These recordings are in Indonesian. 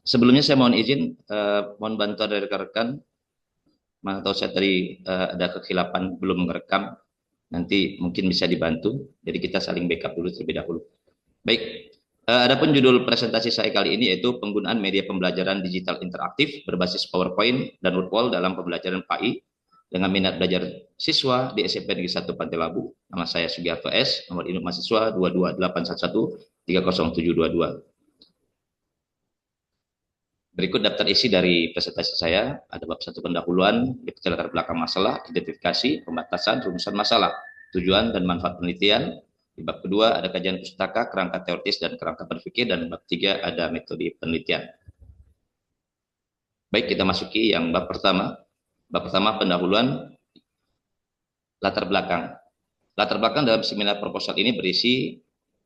Sebelumnya saya mohon izin, mohon bantuan dari rekan-rekan. Mana tahu saya tadi ada kekhilafan belum merekam, nanti mungkin bisa dibantu. Jadi kita saling backup dulu terlebih dahulu. Baik, adapun judul presentasi saya kali ini yaitu penggunaan media pembelajaran digital interaktif berbasis PowerPoint dan Wordwall dalam pembelajaran PAI dengan minat belajar siswa di SMP Negeri 1 Pantai Labu. Nama saya Sugiharto S, nomor induk mahasiswa 22811 300722. Berikut daftar isi dari presentasi saya. Ada bab 1 pendahuluan, detail latar belakang masalah, identifikasi, pembatasan, rumusan masalah, tujuan dan manfaat penelitian. Di bab kedua ada kajian pustaka, kerangka teoritis dan kerangka berpikir, dan bab 3 ada metode penelitian. Baik, kita masuki yang bab pertama. Bab pertama pendahuluan, latar belakang. Latar belakang dalam seminar proposal ini berisi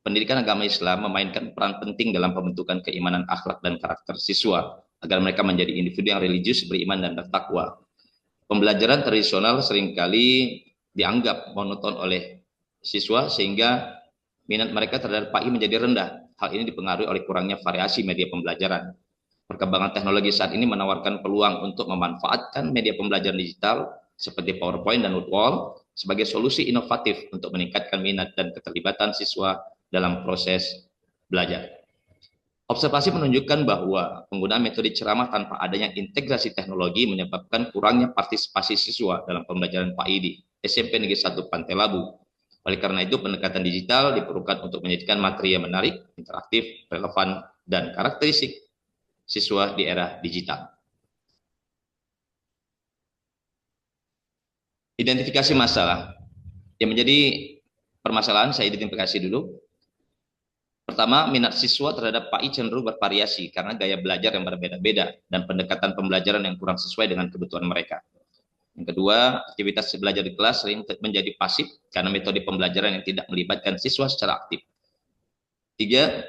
pendidikan agama Islam memainkan peran penting dalam pembentukan keimanan, akhlak, dan karakter siswa agar mereka menjadi individu yang religius, beriman, dan bertakwa. Pembelajaran tradisional seringkali dianggap monoton oleh siswa sehingga minat mereka terhadap PAI menjadi rendah. Hal ini dipengaruhi oleh kurangnya variasi media pembelajaran. Perkembangan teknologi saat ini menawarkan peluang untuk memanfaatkan media pembelajaran digital seperti PowerPoint dan Wordwall sebagai solusi inovatif untuk meningkatkan minat dan keterlibatan siswa dalam proses belajar. Observasi menunjukkan bahwa penggunaan metode ceramah tanpa adanya integrasi teknologi menyebabkan kurangnya partisipasi siswa dalam pembelajaran PAI di SMP Negeri 1 Pantai Labu. Oleh karena itu, pendekatan digital diperlukan untuk menyajikan materi yang menarik, interaktif, relevan, dan karakteristik siswa di era digital. Identifikasi masalah. Yang menjadi permasalahan saya identifikasi dulu. Pertama, minat siswa terhadap PAI cenderung bervariasi karena gaya belajar yang berbeda-beda dan pendekatan pembelajaran yang kurang sesuai dengan kebutuhan mereka. Yang kedua, aktivitas belajar di kelas sering menjadi pasif karena metode pembelajaran yang tidak melibatkan siswa secara aktif. Tiga,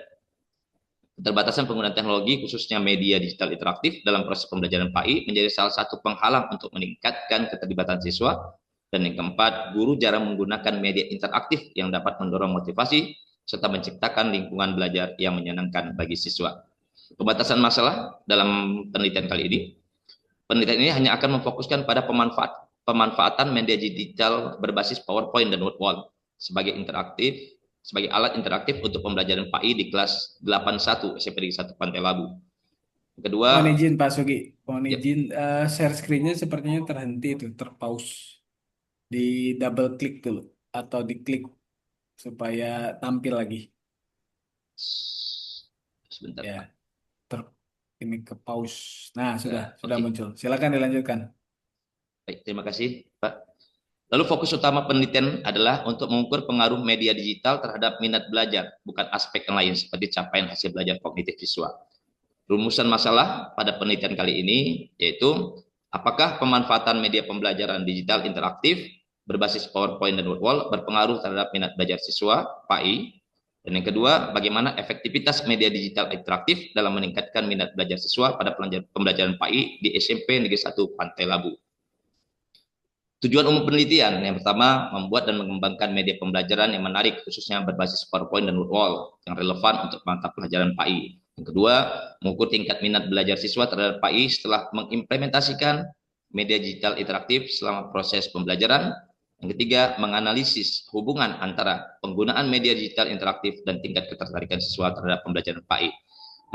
keterbatasan penggunaan teknologi khususnya media digital interaktif dalam proses pembelajaran PAI menjadi salah satu penghalang untuk meningkatkan keterlibatan siswa. Dan yang keempat, guru jarang menggunakan media interaktif yang dapat mendorong motivasi serta menciptakan lingkungan belajar yang menyenangkan bagi siswa. Pembatasan masalah dalam penelitian kali ini. Penelitian ini hanya akan memfokuskan pada pemanfaatan media digital berbasis PowerPoint dan Wordwall sebagai alat interaktif untuk pembelajaran PAI di kelas 81 SMP 1 Pantai Labu. Mohon Kedua, izin Pak Sugi, mohon ya, izin share screen-nya sepertinya terhenti itu, terpause. Di double klik dulu atau diklik supaya tampil lagi. sebentar Ya, Pak. ter ini ke pause. Nah, sudah Oke. muncul. Silakan dilanjutkan. Baik, terima kasih Pak. Lalu fokus utama penelitian adalah untuk mengukur pengaruh media digital terhadap minat belajar, bukan aspek yang lain seperti capaian hasil belajar kognitif siswa. Rumusan masalah pada penelitian kali ini yaitu apakah pemanfaatan media pembelajaran digital interaktif berbasis PowerPoint dan Wordwall berpengaruh terhadap minat belajar siswa PAI. Dan yang kedua, bagaimana efektivitas media digital interaktif dalam meningkatkan minat belajar siswa pada pembelajaran PAI di SMP Negeri 1 Pantai Labu. Tujuan umum penelitian yang pertama, membuat dan mengembangkan media pembelajaran yang menarik khususnya berbasis PowerPoint dan Wordwall yang relevan untuk mata pelajaran PAI. Yang kedua, mengukur tingkat minat belajar siswa terhadap PAI setelah mengimplementasikan media digital interaktif selama proses pembelajaran. Yang ketiga, menganalisis hubungan antara penggunaan media digital interaktif dan tingkat ketertarikan siswa terhadap pembelajaran PAI.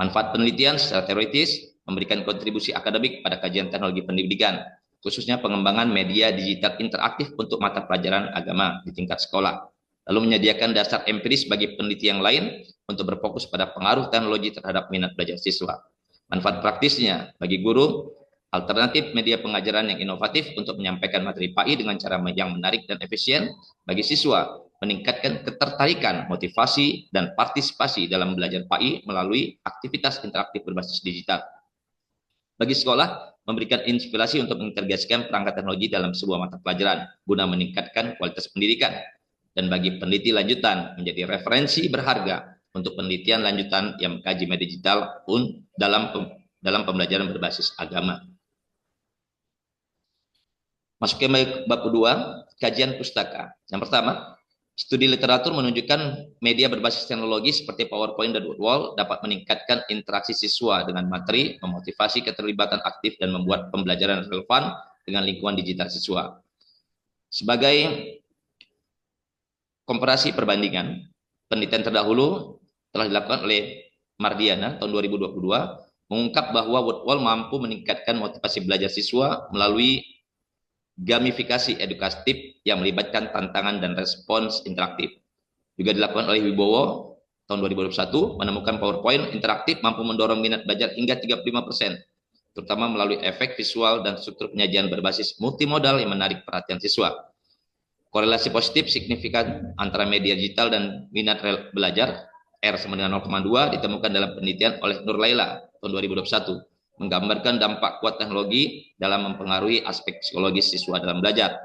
Manfaat penelitian secara teoritis memberikan kontribusi akademik pada kajian teknologi pendidikan, khususnya pengembangan media digital interaktif untuk mata pelajaran agama di tingkat sekolah. Lalu menyediakan dasar empiris bagi peneliti yang lain untuk berfokus pada pengaruh teknologi terhadap minat belajar siswa. Manfaat praktisnya bagi guru, alternatif media pengajaran yang inovatif untuk menyampaikan materi PAI dengan cara yang menarik dan efisien bagi siswa, meningkatkan ketertarikan, motivasi, dan partisipasi dalam belajar PAI melalui aktivitas interaktif berbasis digital. Bagi sekolah, memberikan inspirasi untuk mengintegrasikan perangkat teknologi dalam sebuah mata pelajaran guna meningkatkan kualitas pendidikan. Dan bagi peneliti lanjutan, menjadi referensi berharga untuk penelitian lanjutan yang mengkaji media digital pun dalam pembelajaran berbasis agama. Masuk ke bab kedua, kajian pustaka. Yang pertama, Studi literatur menunjukkan media berbasis teknologi seperti PowerPoint dan Word dapat meningkatkan interaksi siswa dengan materi, memotivasi keterlibatan aktif, dan membuat pembelajaran relevan dengan lingkungan digital siswa. Sebagai komparasi perbandingan, penelitian terdahulu telah dilakukan oleh Mardiana tahun 2022 mengungkap bahwa Word mampu meningkatkan motivasi belajar siswa melalui gamifikasi edukatif yang melibatkan tantangan dan respons interaktif. Juga dilakukan oleh Wibowo tahun 2021 menemukan PowerPoint interaktif mampu mendorong minat belajar hingga 35%, terutama melalui efek visual dan struktur penyajian berbasis multimodal yang menarik perhatian siswa. Korelasi positif signifikan antara media digital dan minat belajar R sama dengan 0,2 ditemukan dalam penelitian oleh Nur Laila tahun 2021, menggambarkan dampak kuat teknologi dalam mempengaruhi aspek psikologis siswa dalam belajar.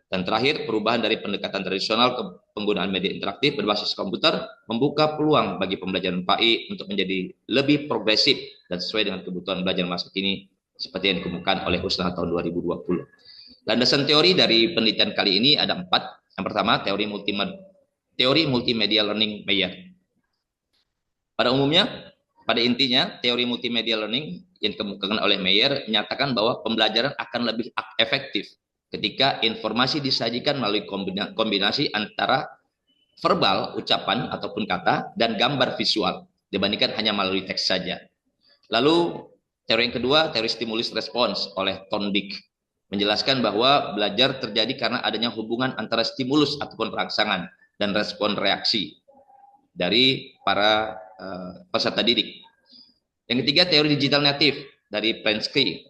Dan terakhir, perubahan dari pendekatan tradisional ke penggunaan media interaktif berbasis komputer membuka peluang bagi pembelajaran PAI untuk menjadi lebih progresif dan sesuai dengan kebutuhan belajar masa kini seperti yang dikemukakan oleh Husna tahun 2020. Landasan teori dari penelitian kali ini ada 4. Yang pertama, teori multimedia learning Meyer. Pada umumnya, pada intinya, teori multimedia learning yang dikemukakan oleh Meyer menyatakan bahwa pembelajaran akan lebih efektif ketika informasi disajikan melalui kombinasi antara verbal, ucapan ataupun kata, dan gambar visual dibandingkan hanya melalui teks saja. Lalu, teori yang kedua, teori stimulus respons oleh Thorndike, menjelaskan bahwa belajar terjadi karena adanya hubungan antara stimulus ataupun perangsangan dan respon reaksi dari para peserta didik. Yang ketiga, teori digital natif dari Prensky,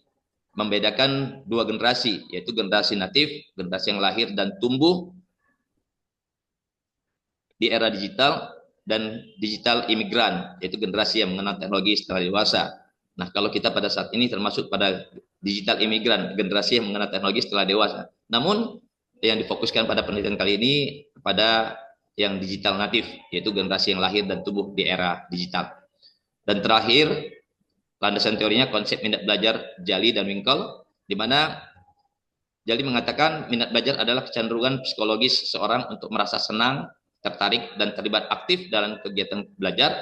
membedakan dua generasi, yaitu generasi natif, generasi yang lahir dan tumbuh di era digital, dan digital imigran, yaitu generasi yang mengenal teknologi setelah dewasa. Nah, kalau kita pada saat ini termasuk pada digital imigran, generasi yang mengenal teknologi setelah dewasa. Namun, yang difokuskan pada penelitian kali ini pada yang digital natif, yaitu generasi yang lahir dan tumbuh di era digital. Dan terakhir, landasan teorinya konsep minat belajar Jali dan Winkle, di mana Jali mengatakan minat belajar adalah kecenderungan psikologis seseorang untuk merasa senang, tertarik, dan terlibat aktif dalam kegiatan belajar.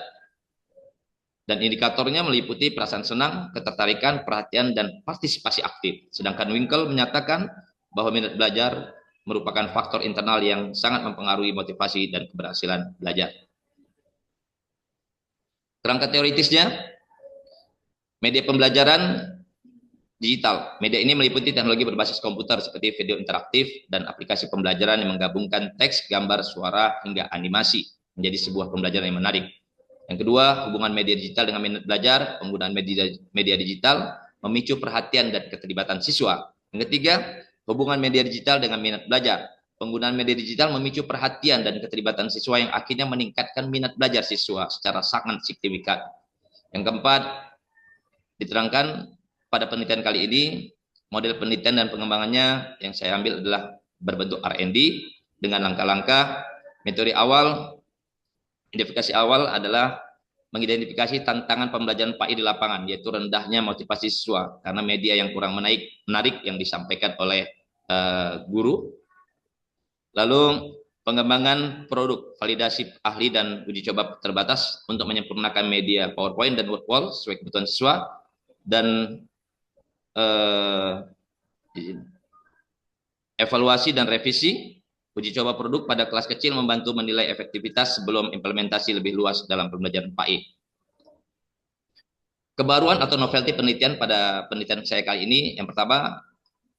Dan indikatornya meliputi perasaan senang, ketertarikan, perhatian, dan partisipasi aktif. Sedangkan Winkle menyatakan bahwa minat belajar merupakan faktor internal yang sangat mempengaruhi motivasi dan keberhasilan belajar. Kerangka teoritisnya, media pembelajaran digital. Media ini meliputi teknologi berbasis komputer seperti video interaktif dan aplikasi pembelajaran yang menggabungkan teks, gambar, suara, hingga animasi menjadi sebuah pembelajaran yang menarik. Yang kedua, hubungan media digital dengan minat belajar. Penggunaan media digital memicu perhatian dan keterlibatan siswa. Yang ketiga, hubungan media digital dengan minat belajar. Penggunaan media digital memicu perhatian dan keterlibatan siswa yang akhirnya meningkatkan minat belajar siswa secara sangat signifikan. Yang keempat, diterangkan pada penelitian kali ini, model penelitian dan pengembangannya yang saya ambil adalah berbentuk R&D dengan langkah-langkah. Metode awal, identifikasi awal adalah mengidentifikasi tantangan pembelajaran PAI di lapangan, yaitu rendahnya motivasi siswa karena media yang kurang menarik yang disampaikan oleh guru. Lalu pengembangan produk, validasi ahli dan uji coba terbatas untuk menyempurnakan media PowerPoint dan Word sesuai kebutuhan siswa, dan evaluasi dan revisi. Uji coba produk pada kelas kecil membantu menilai efektivitas sebelum implementasi lebih luas dalam pembelajaran PAI. Kebaruan atau novelty penelitian pada penelitian saya kali ini, yang pertama,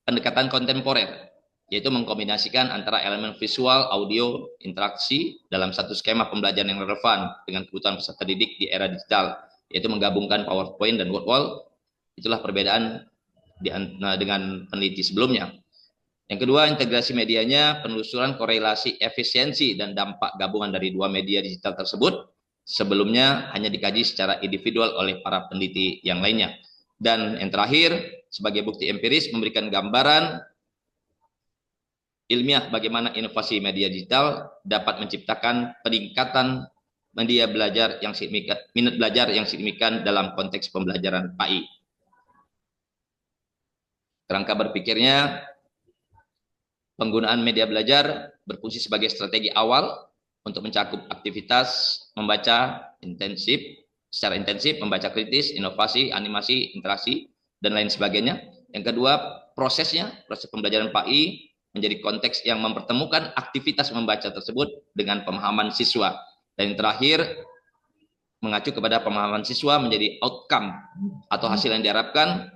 pendekatan kontemporer, yaitu mengkombinasikan antara elemen visual, audio, interaksi dalam satu skema pembelajaran yang relevan dengan kebutuhan peserta didik di era digital, yaitu menggabungkan PowerPoint dan Word. Itulah perbedaan dengan peneliti sebelumnya. Yang kedua, integrasi medianya, penelusuran korelasi efisiensi dan dampak gabungan dari dua media digital tersebut sebelumnya hanya dikaji secara individual oleh para peneliti yang lainnya. Dan yang terakhir, sebagai bukti empiris memberikan gambaran ilmiah bagaimana inovasi media digital dapat menciptakan peningkatan media belajar yang signifikan, minat belajar yang signifikan dalam konteks pembelajaran PAI. Kerangka berpikirnya, penggunaan media belajar berfungsi sebagai strategi awal untuk mencakup aktivitas membaca secara intensif, membaca kritis, inovasi, animasi, interaksi, dan lain sebagainya. Yang kedua, proses pembelajaran PAI menjadi konteks yang mempertemukan aktivitas membaca tersebut dengan pemahaman siswa. Dan yang terakhir, mengacu kepada pemahaman siswa menjadi outcome atau hasil yang diharapkan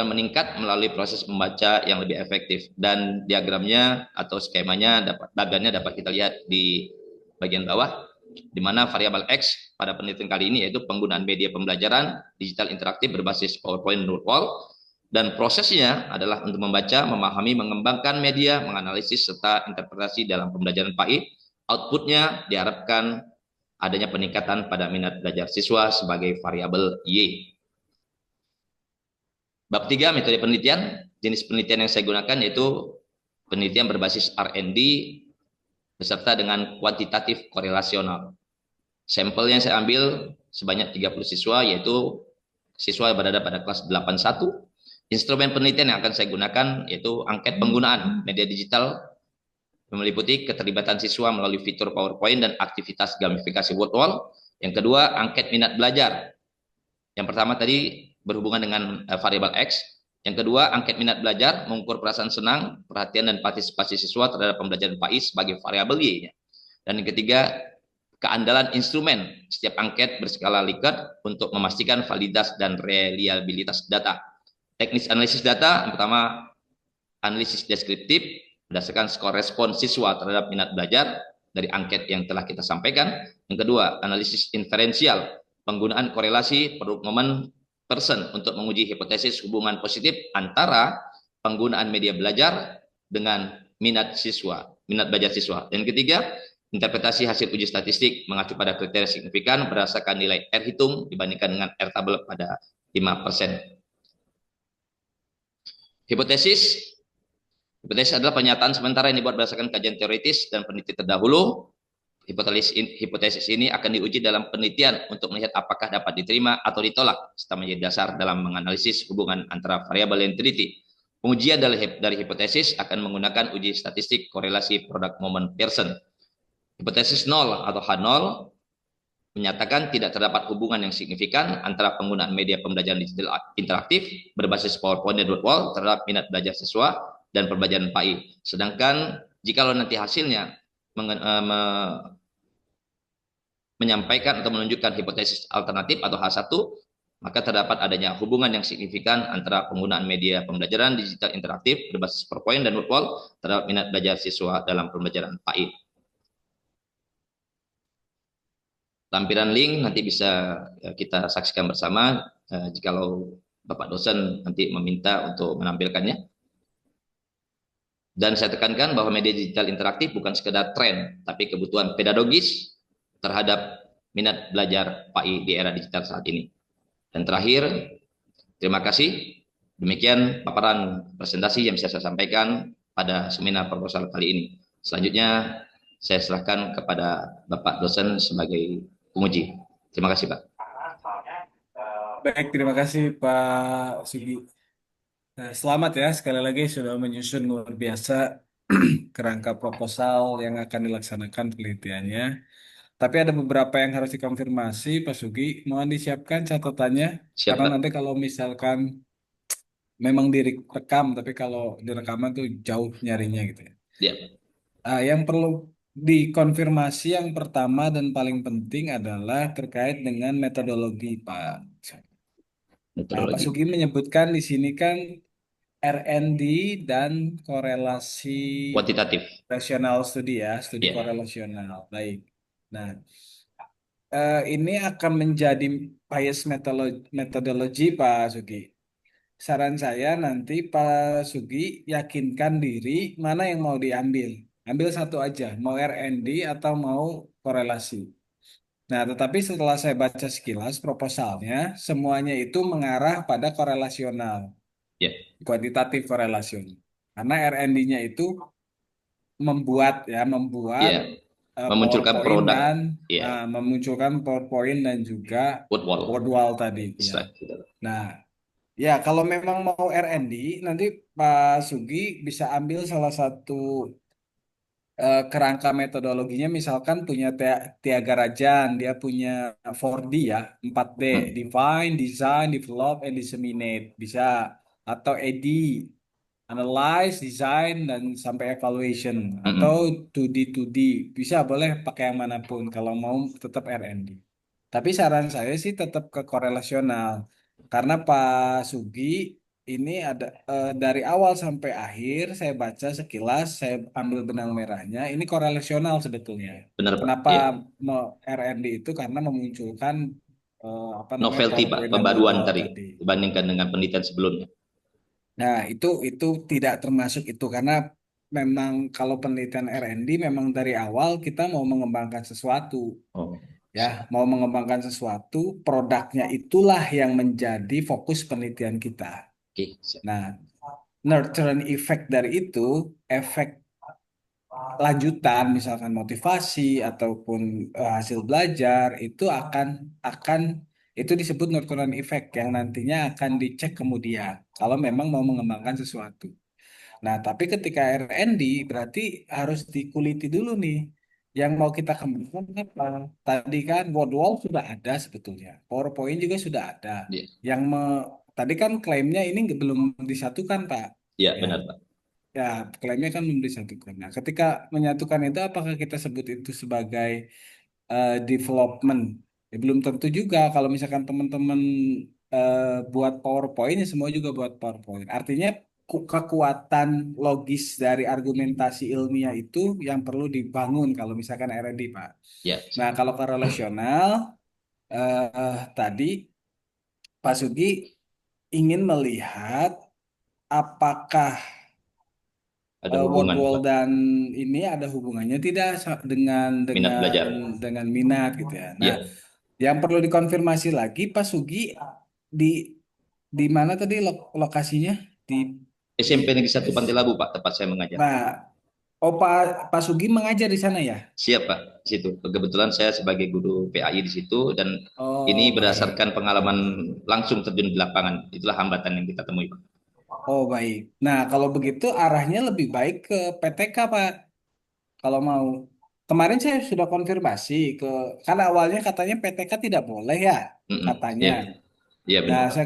meningkat melalui proses membaca yang lebih efektif. Dan diagramnya atau skemanya dapat kita lihat di bagian bawah, di mana variabel X pada penelitian kali ini yaitu penggunaan media pembelajaran digital interaktif berbasis PowerPoint dan Word, dan prosesnya adalah untuk membaca, memahami, mengembangkan media, menganalisis, serta interpretasi dalam pembelajaran PAI. Outputnya diharapkan adanya peningkatan pada minat belajar siswa sebagai variabel Y. Bab 3, metode penelitian. Jenis penelitian yang saya gunakan yaitu penelitian berbasis R&D beserta dengan kuantitatif korelasional. Sampel yang saya ambil sebanyak 30 siswa, yaitu siswa yang berada pada kelas 81. Instrumen penelitian yang akan saya gunakan yaitu angket penggunaan media digital, meliputi keterlibatan siswa melalui fitur PowerPoint dan aktivitas gamifikasi word wall. Yang kedua, angket minat belajar. Yang pertama tadi berhubungan dengan variabel X. Yang kedua, angket minat belajar, mengukur perasaan senang, perhatian, dan partisipasi siswa terhadap pembelajaran PAI sebagai variabel Y-nya. Dan yang ketiga, keandalan instrumen. Setiap angket berskala Likert untuk memastikan validitas dan reliabilitas data. Teknis analisis data, yang pertama, analisis deskriptif, berdasarkan skor respon siswa terhadap minat belajar dari angket yang telah kita sampaikan. Yang kedua, analisis inferensial, penggunaan korelasi produk momen person untuk menguji hipotesis hubungan positif antara penggunaan media belajar dengan minat belajar siswa. Dan ketiga, interpretasi hasil uji statistik mengacu pada kriteria signifikan berdasarkan nilai R hitung dibandingkan dengan R tabel pada 5%. Hipotesis adalah pernyataan sementara yang dibuat berdasarkan kajian teoritis dan peneliti terdahulu. Hipotesis ini akan diuji dalam penelitian untuk melihat apakah dapat diterima atau ditolak serta menjadi dasar dalam menganalisis hubungan antara variabel yang teliti. Pengujian dari hipotesis akan menggunakan uji statistik korelasi product moment person. Hipotesis 0 atau H0 menyatakan tidak terdapat hubungan yang signifikan antara penggunaan media pembelajaran digital interaktif berbasis PowerPoint dan Word wall terhadap minat belajar siswa dan pembelajaran PAI. Sedangkan jikalau nanti hasilnya menyampaikan atau menunjukkan hipotesis alternatif atau H1, maka terdapat adanya hubungan yang signifikan antara penggunaan media pembelajaran digital interaktif berbasis PowerPoint dan Word wall terhadap minat belajar siswa dalam pembelajaran PAI. Lampiran link nanti bisa kita saksikan bersama jikalau Bapak dosen nanti meminta untuk menampilkannya. Dan saya tekankan bahwa media digital interaktif bukan sekedar tren, tapi kebutuhan pedagogis terhadap minat belajar PAI di era digital saat ini. Dan terakhir, terima kasih. Demikian paparan presentasi yang bisa saya sampaikan pada seminar proposal kali ini. Selanjutnya, saya serahkan kepada Bapak dosen sebagai penguji. Terima kasih, Pak. Baik, terima kasih Pak Sugi. Nah, selamat ya sekali lagi sudah menyusun luar biasa kerangka proposal yang akan dilaksanakan penelitiannya. Tapi ada beberapa yang harus dikonfirmasi, Pak Sugi. Mohon disiapkan catatannya, Siap, karena Pak. nanti kalau misalkan memang direkam, tapi kalau direkaman tuh jauh nyarinya gitu ya. Ya, Yang perlu dikonfirmasi yang pertama dan paling penting adalah terkait dengan metodologi, Pak. Pak metodologi. Sugi menyebutkan di sini kan R&D dan korelasi Kuantitatif. rasional studi ya, studi Ya, korelasional. Baik. Nah, ini akan menjadi bias metodologi Pak Sugi. Saran saya nanti Pak Sugi yakinkan diri mana yang mau diambil. Ambil satu aja, mau R&D atau mau korelasi. Nah, tetapi setelah saya baca sekilas proposalnya, semuanya itu mengarah pada korelasional, ya, kuantitatif korelasional. Karena R&D-nya itu membuat ya. Memunculkan PowerPoint produk. dan Ya, memunculkan PowerPoint dan juga wood wall. word wall tadi ya. Slide. Nah, ya kalau memang mau R&D nanti Pak Sugi bisa ambil salah satu kerangka metodologinya misalkan punya Tiaga Rajan, dia punya 4D ya, 4D, Hmm, define, design, develop, and disseminate, bisa. Atau ED, analyze, design, dan sampai evaluation. Atau hmm, 2D, bisa boleh pakai yang manapun kalau mau tetap R&D. Tapi saran saya sih tetap ke korelasional. Karena Pak Sugi ini ada dari awal sampai akhir saya baca sekilas, saya ambil benang merahnya, ini korelasional sebetulnya. benar Pak. Kenapa Ya, R&D itu karena memunculkan apa namanya novelty Pak, PowerPoint dan pembaruan Wordwall tadi tadi. dibandingkan dengan penelitian sebelumnya. Nah, itu tidak termasuk itu karena memang kalau penelitian R&D memang dari awal kita mau mengembangkan sesuatu. Oh, Ya, mau mengembangkan sesuatu, produknya itulah yang menjadi fokus penelitian kita. oke, siap. Nah, nurturing effect dari itu, efek lanjutan, misalkan motivasi ataupun hasil belajar itu akan itu disebut nurturing effect yang nantinya akan dicek kemudian kalau memang mau mengembangkan sesuatu. Nah, tapi ketika R&D berarti harus dikuliti dulu nih. Yang mau kita kembangkan apa? Tadi kan word wall sudah ada sebetulnya. PowerPoint juga sudah ada. Ya, Yang tadi kan klaimnya ini belum disatukan, Pak. ya Ya, benar Pak. ya klaimnya kan belum disatukan. Nah, ketika menyatukan itu apakah kita sebut itu sebagai development? Ya, belum tentu juga kalau misalkan teman-teman eh, buat PowerPoint, ya semua juga buat PowerPoint. Artinya kekuatan logis dari argumentasi ilmiah itu yang perlu dibangun kalau misalkan R&D, Pak. Ya, Nah, siap. kalau korelasional tadi Pak Sugi ingin melihat apakah Ada word hubungan wall Pak, dan ini ada hubungannya tidak dengan minat belajar. dengan minat gitu ya. Nah, Ya, yang perlu dikonfirmasi lagi Pak Sugi di di mana tadi lokasinya di di SMP Negeri 1 Pantai Labu Pak, tempat saya mengajar. Nah, oh Pak Sugi mengajar di sana ya? Siap Pak, di situ. Kebetulan saya sebagai guru PAI di situ dan ini Oh baik, berdasarkan pengalaman langsung terjun di lapangan. Itulah hambatan yang kita temui Pak. oh baik. Nah kalau begitu arahnya lebih baik ke PTK Pak. Kalau mau kemarin saya sudah konfirmasi ke karena awalnya katanya PTK tidak boleh ya katanya. Iya, iya Nah, benar Pak.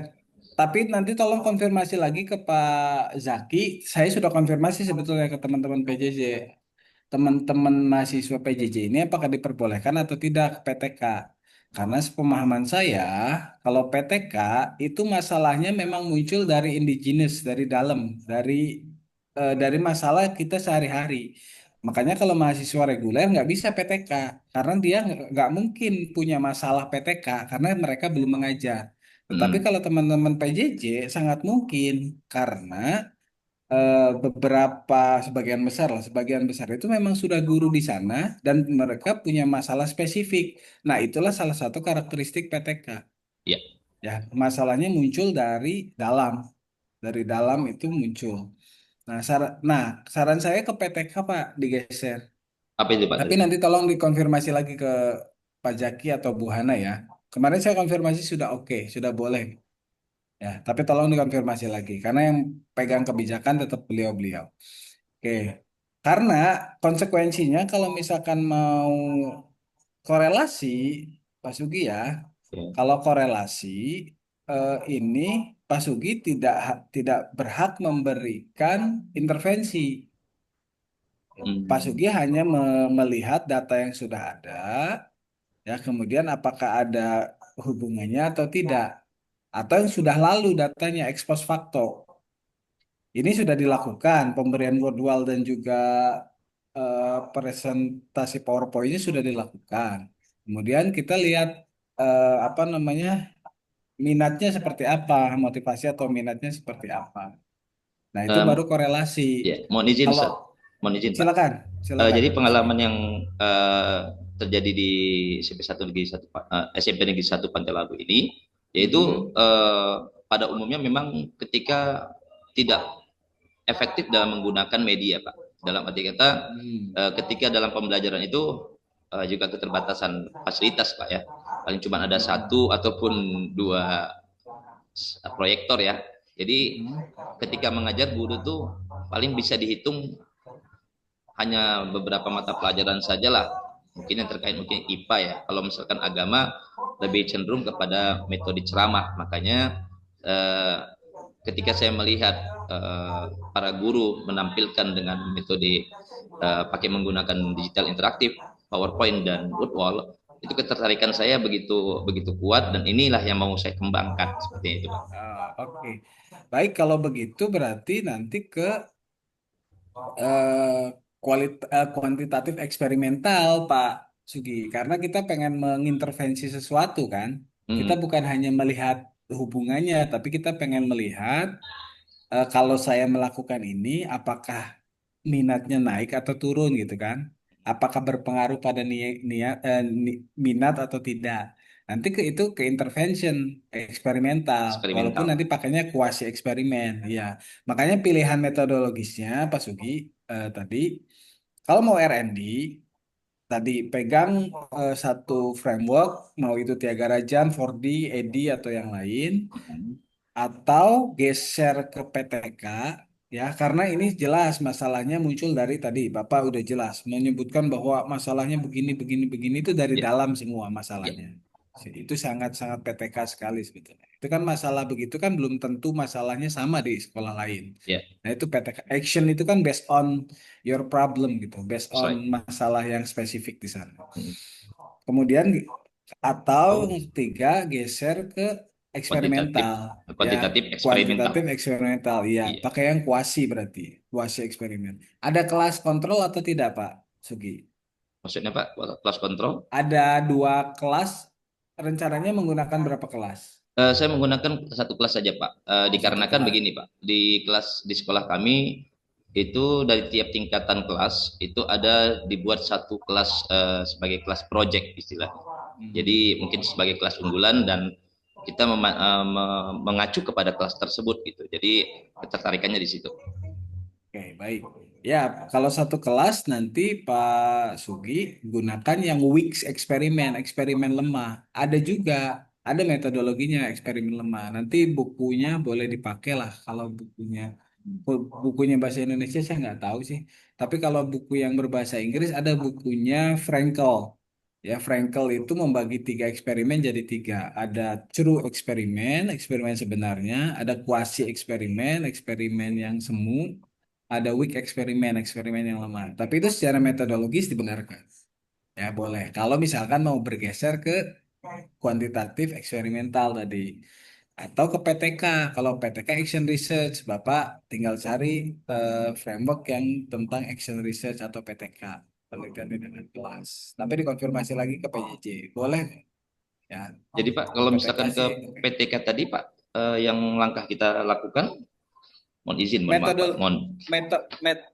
tapi nanti tolong konfirmasi lagi ke Pak Zaki. Saya sudah konfirmasi sebetulnya ke teman-teman PJJ. Teman-teman mahasiswa PJJ ini apakah diperbolehkan atau tidak ke PTK? Karena sepemahaman saya, kalau PTK itu masalahnya memang muncul dari indigenous, dari dalam, dari masalah kita sehari-hari. Makanya kalau mahasiswa reguler nggak bisa PTK, karena dia nggak mungkin punya masalah PTK karena mereka belum mengajar. Tetapi Mm, kalau teman-teman PJJ sangat mungkin karena beberapa sebagian besar itu memang sudah guru di sana dan mereka punya masalah spesifik. Nah, itulah salah satu karakteristik PTK. Iya. Ya, masalahnya muncul dari dalam itu muncul. Nah, saran saya ke PTK Pak digeser. Apa itu Pak Tapi tadi? nanti tolong dikonfirmasi lagi ke Pak Jaki atau Bu Hana ya. Kemarin saya konfirmasi sudah oke, sudah boleh. Ya, tapi tolong dikonfirmasi lagi karena yang pegang kebijakan tetap beliau-beliau. Oke, karena konsekuensinya kalau misalkan mau korelasi, Pak Sugi ya, Ya. kalau korelasi ini Pak Sugi tidak berhak memberikan intervensi. Pak Hmm, Sugi hanya melihat data yang sudah ada, ya kemudian apakah ada hubungannya atau tidak, atau yang sudah lalu datanya ex post facto. Ini sudah dilakukan pemberian jadwal dan juga presentasi PowerPoint-nya sudah dilakukan. Kemudian kita lihat apa namanya minatnya seperti apa, motivasi atau minatnya seperti apa. Nah itu em, baru korelasi. ya, mohon izin Kalau Ustaz. Mohon izin Pak. silakan, silakan Jadi Mas Ugi. pengalaman yang terjadi di SMP Negeri 1 Pantai Labu ini, yaitu Mm-mm. pada umumnya memang ketika tidak efektif dalam menggunakan media, Pak. Dalam arti kata, Mm-mm. ketika dalam pembelajaran itu juga keterbatasan fasilitas, Pak ya. Paling cuma ada Mm-mm. satu ataupun dua proyektor ya. Jadi Mm-mm. ketika mengajar guru tuh paling bisa dihitung hanya beberapa mata pelajaran sajalah, mungkin yang terkait mungkin IPA ya. Kalau misalkan agama lebih cenderung kepada metode ceramah. Makanya eh, ketika saya melihat para guru menampilkan dengan metode pakai menggunakan digital interaktif, PowerPoint dan Woodwall, itu ketertarikan saya begitu begitu kuat dan inilah yang mau saya kembangkan seperti itu, Pak. Oke. Baik, kalau begitu berarti nanti ke eh, kuantitatif eksperimental, Pak Sugi. Karena kita pengen mengintervensi sesuatu kan. Kita Mm-mm. bukan hanya melihat hubungannya, tapi kita pengen melihat kalau saya melakukan ini, apakah minatnya naik atau turun gitu kan? Apakah berpengaruh pada minat atau tidak? Nanti itu ke intervention eksperimental, walaupun Eksperimental. nanti pakainya kuasi eksperimen, ya. Makanya pilihan metodologisnya Pak Sugi tadi, kalau mau R&D, tadi pegang satu framework, mau itu Tiagarajan, 4D, ED atau yang lain, Mm-mm. atau geser ke PTK ya karena ini jelas masalahnya muncul dari tadi Bapak udah jelas menyebutkan bahwa masalahnya begini begini begini itu dari Ya, dalam semua ya, masalahnya. Itu sangat-sangat PTK sekali sebetulnya. Itu kan masalah begitu kan belum tentu masalahnya sama di sekolah lain. ya, Nah, itu PTK action itu kan based on your problem gitu, based on sesuai. masalah yang spesifik di sana. Mm-mm. Kemudian atau Oh, tiga geser ke kuantitatif, eksperimental ya kuantitatif eksperimental. kuantitatif eksperimental ya Iya. pakai yang kuasi berarti kuasi eksperimen ada kelas kontrol atau tidak Pak Sugi Maksudnya Pak, kelas kontrol? ada dua kelas rencananya menggunakan berapa kelas Saya menggunakan satu kelas saja Pak. oh satu Dikarenakan kelas begini Pak, di kelas di sekolah kami itu dari tiap tingkatan kelas itu ada dibuat satu kelas sebagai kelas project istilahnya. Hmm. Jadi mungkin sebagai kelas unggulan dan kita mengacu kepada kelas tersebut gitu. Jadi ketertarikannya di situ. Oke, baik. Ya, kalau satu kelas nanti Pak Sugi gunakan yang weeks eksperimen, eksperimen lemah. Ada juga, ada metodologinya eksperimen lemah. Nanti bukunya boleh dipakai lah. Kalau bukunya bahasa Indonesia saya nggak tahu sih. Tapi kalau buku yang berbahasa Inggris ada bukunya Frankel. Ya, Frankel itu membagi tiga eksperimen jadi tiga. Ada true eksperimen, eksperimen sebenarnya. Ada quasi eksperimen, eksperimen yang semu ada weak eksperimen, eksperimen yang lemah. Tapi itu secara metodologis dibenarkan. Ya boleh. Kalau misalkan mau bergeser ke kuantitatif eksperimental tadi. Atau ke PTK. Kalau PTK Action Research, Bapak tinggal cari framework yang tentang Action Research atau PTK. Penelitian dengan kelas. Tapi dikonfirmasi lagi ke PJJ. Boleh ya. Jadi Pak, Ke kalau PTK misalkan ke sih. PTK tadi Pak, yang langkah kita lakukan, mohon izin, mohon maaf Metode, Pak, mohon.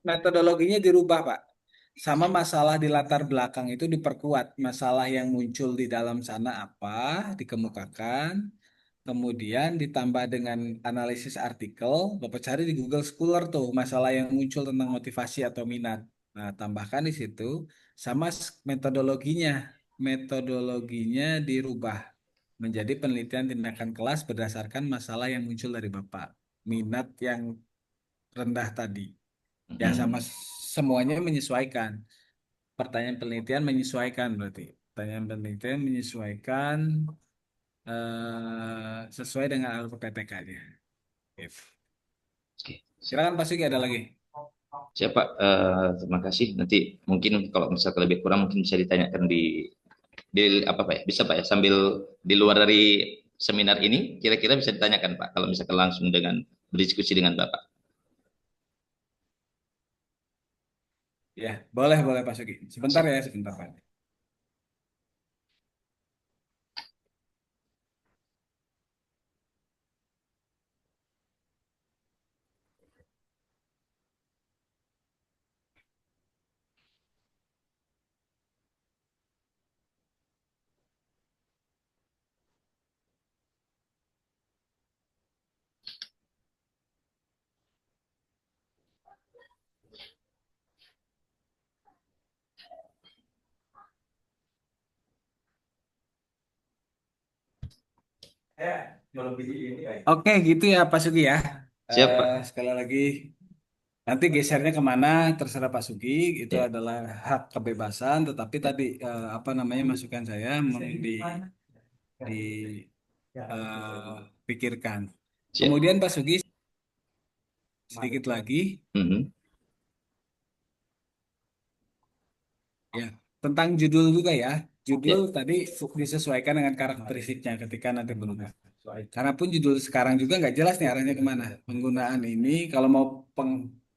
metodologinya dirubah, Pak. Sama masalah di latar belakang itu diperkuat. Masalah yang muncul di dalam sana apa, dikemukakan. Kemudian ditambah dengan analisis artikel. Bapak cari di Google Scholar tuh, masalah yang muncul tentang motivasi atau minat. Nah, tambahkan di situ. Sama metodologinya. Metodologinya dirubah menjadi penelitian tindakan kelas berdasarkan masalah yang muncul dari Bapak. Minat yang rendah tadi. Ya sama Mm, semuanya menyesuaikan. Pertanyaan penelitian menyesuaikan berarti. Pertanyaan penelitian menyesuaikan sesuai dengan alur PPK-nya. Gitu. oke, siap. Silakan Pak Sugi ada lagi. Siap Pak, terima kasih. Nanti mungkin kalau misalkan lebih kurang mungkin bisa ditanyakan di apa Pak ya? Bisa Pak ya sambil di luar dari seminar ini kira-kira bisa ditanyakan Pak kalau misalkan langsung dengan berdiskusi dengan Bapak. Ya, boleh boleh Pak Sugi. Sebentar Siap. ya, sebentar Pak. Oke, gitu ya Pak Sugi ya. Siap Pak. Sekali lagi Nanti gesernya kemana terserah Pak Sugi, itu Ya, adalah hak kebebasan. Tetapi tadi apa namanya masukan saya dipikirkan. siap. Kemudian Pak Sugi sedikit lagi Mhm. ya tentang judul juga ya. Ya, Judul tadi disesuaikan dengan karakteristiknya ketika nanti berubah. Karena pun judul sekarang juga nggak jelas nih arahnya kemana. Penggunaan ini kalau mau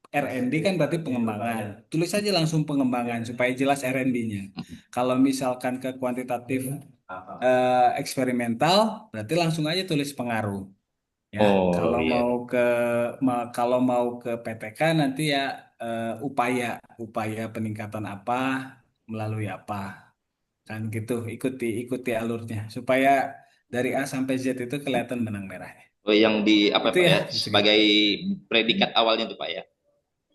R&D kan berarti pengembangan. Tulis aja langsung pengembangan supaya jelas R&D-nya. Kalau misalkan ke kuantitatif eksperimental, berarti langsung aja tulis pengaruh. Ya, oh iya. kalau mau ke PTK nanti ya upaya upaya peningkatan apa melalui apa kan gitu ikuti alurnya supaya dari A sampai Z itu kelihatan benang merahnya. Oh, yang di apa Itu Pak ya, ya, Sugi. sebagai predikat awalnya tuh Pak ya.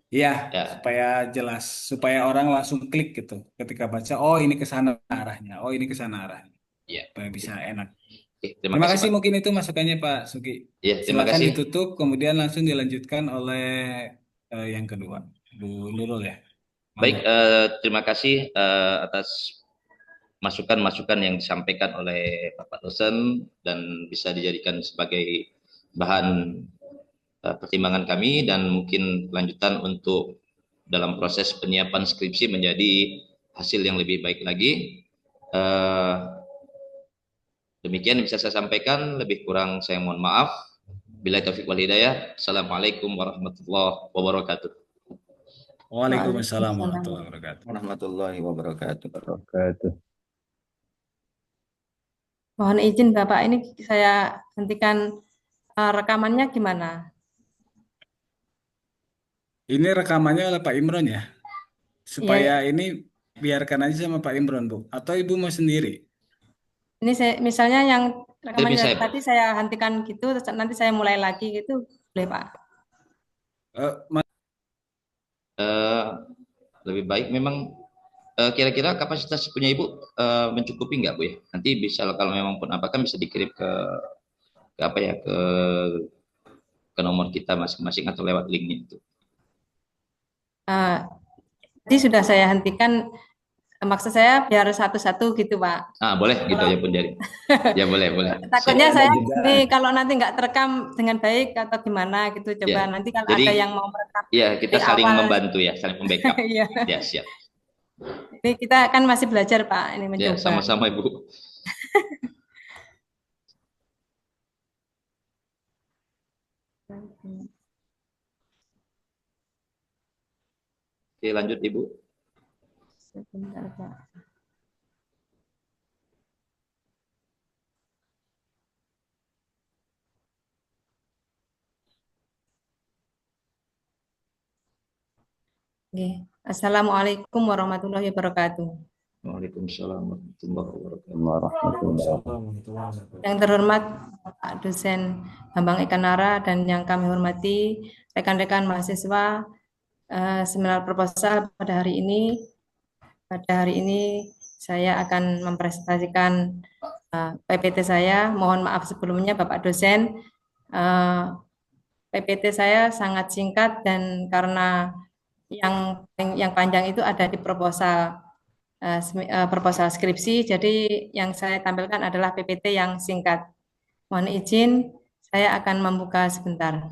Iya, Ya, supaya jelas, supaya orang langsung klik gitu ketika baca, oh ini ke sana arahnya, oh ini ke sana arahnya, ya. supaya bisa enak. Oke, terima Terima kasih kasih Pak. mungkin itu masukannya Pak Sugi. Ya, terima Silakan kasih. ditutup, kemudian langsung dilanjutkan oleh yang kedua, Bu Nurul ya. Baik, Monggo. terima kasih atas masukan-masukan yang disampaikan oleh Bapak dosen dan bisa dijadikan sebagai bahan pertimbangan kami dan mungkin lanjutan untuk dalam proses penyiapan skripsi menjadi hasil yang lebih baik lagi. Eh, Demikian yang bisa saya sampaikan, lebih kurang saya mohon maaf. Bila taufik wal hidayah. Assalamualaikum warahmatullahi wabarakatuh. Waalaikumsalam warahmatullahi Waalaikumsalam wabarakatuh. warahmatullahi wabarakatuh. Wabarakatuh. Mohon izin Bapak, ini saya hentikan rekamannya gimana? Ini rekamannya oleh Pak Imron ya, supaya Ya, ini biarkan aja sama Pak Imron Bu, atau Ibu mau sendiri? ini saya, misalnya yang Demi rekamannya saya, Pak. tadi saya hentikan gitu, terus nanti saya mulai lagi gitu, boleh Pak? Eh, Eh, Lebih baik memang kira-kira kapasitas punya Ibu mencukupi nggak Bu ya? Nanti bisa kalau memang pun apa kan bisa dikirim ke apa ya ke nomor kita masing-masing atau lewat linknya itu. Eh, Tadi sudah saya hentikan, maksud saya biar satu-satu gitu Pak. Ah, boleh gitu Kalau ya pun jadi. Ya boleh, boleh. Siap. takutnya Ada saya juga. ini kalau nanti nggak terekam dengan baik atau gimana gitu, coba Ya. nanti kalau Jadi ada yang mau merekam ya kita dari saling awal, membantu ya, saling membackup. ya. Ya, siap. Ini kita kan masih belajar Pak, ini Ya, mencoba. sama-sama Ibu. Oke, lanjut Ibu. Sebentar Pak. Oke. Assalamualaikum warahmatullahi wabarakatuh. Waalaikumsalam warahmatullahi wabarakatuh. Warahmatullahi Yang terhormat Pak Dosen Bambang Ikanara dan yang kami hormati rekan-rekan mahasiswa seminar proposal pada hari ini. Pada hari ini saya akan mempresentasikan PPT saya. Mohon maaf sebelumnya Bapak Dosen. Eh, PPT saya sangat singkat dan karena yang yang panjang itu ada di proposal skripsi. Jadi yang saya tampilkan adalah PPT yang singkat. Mohon izin, saya akan membuka sebentar.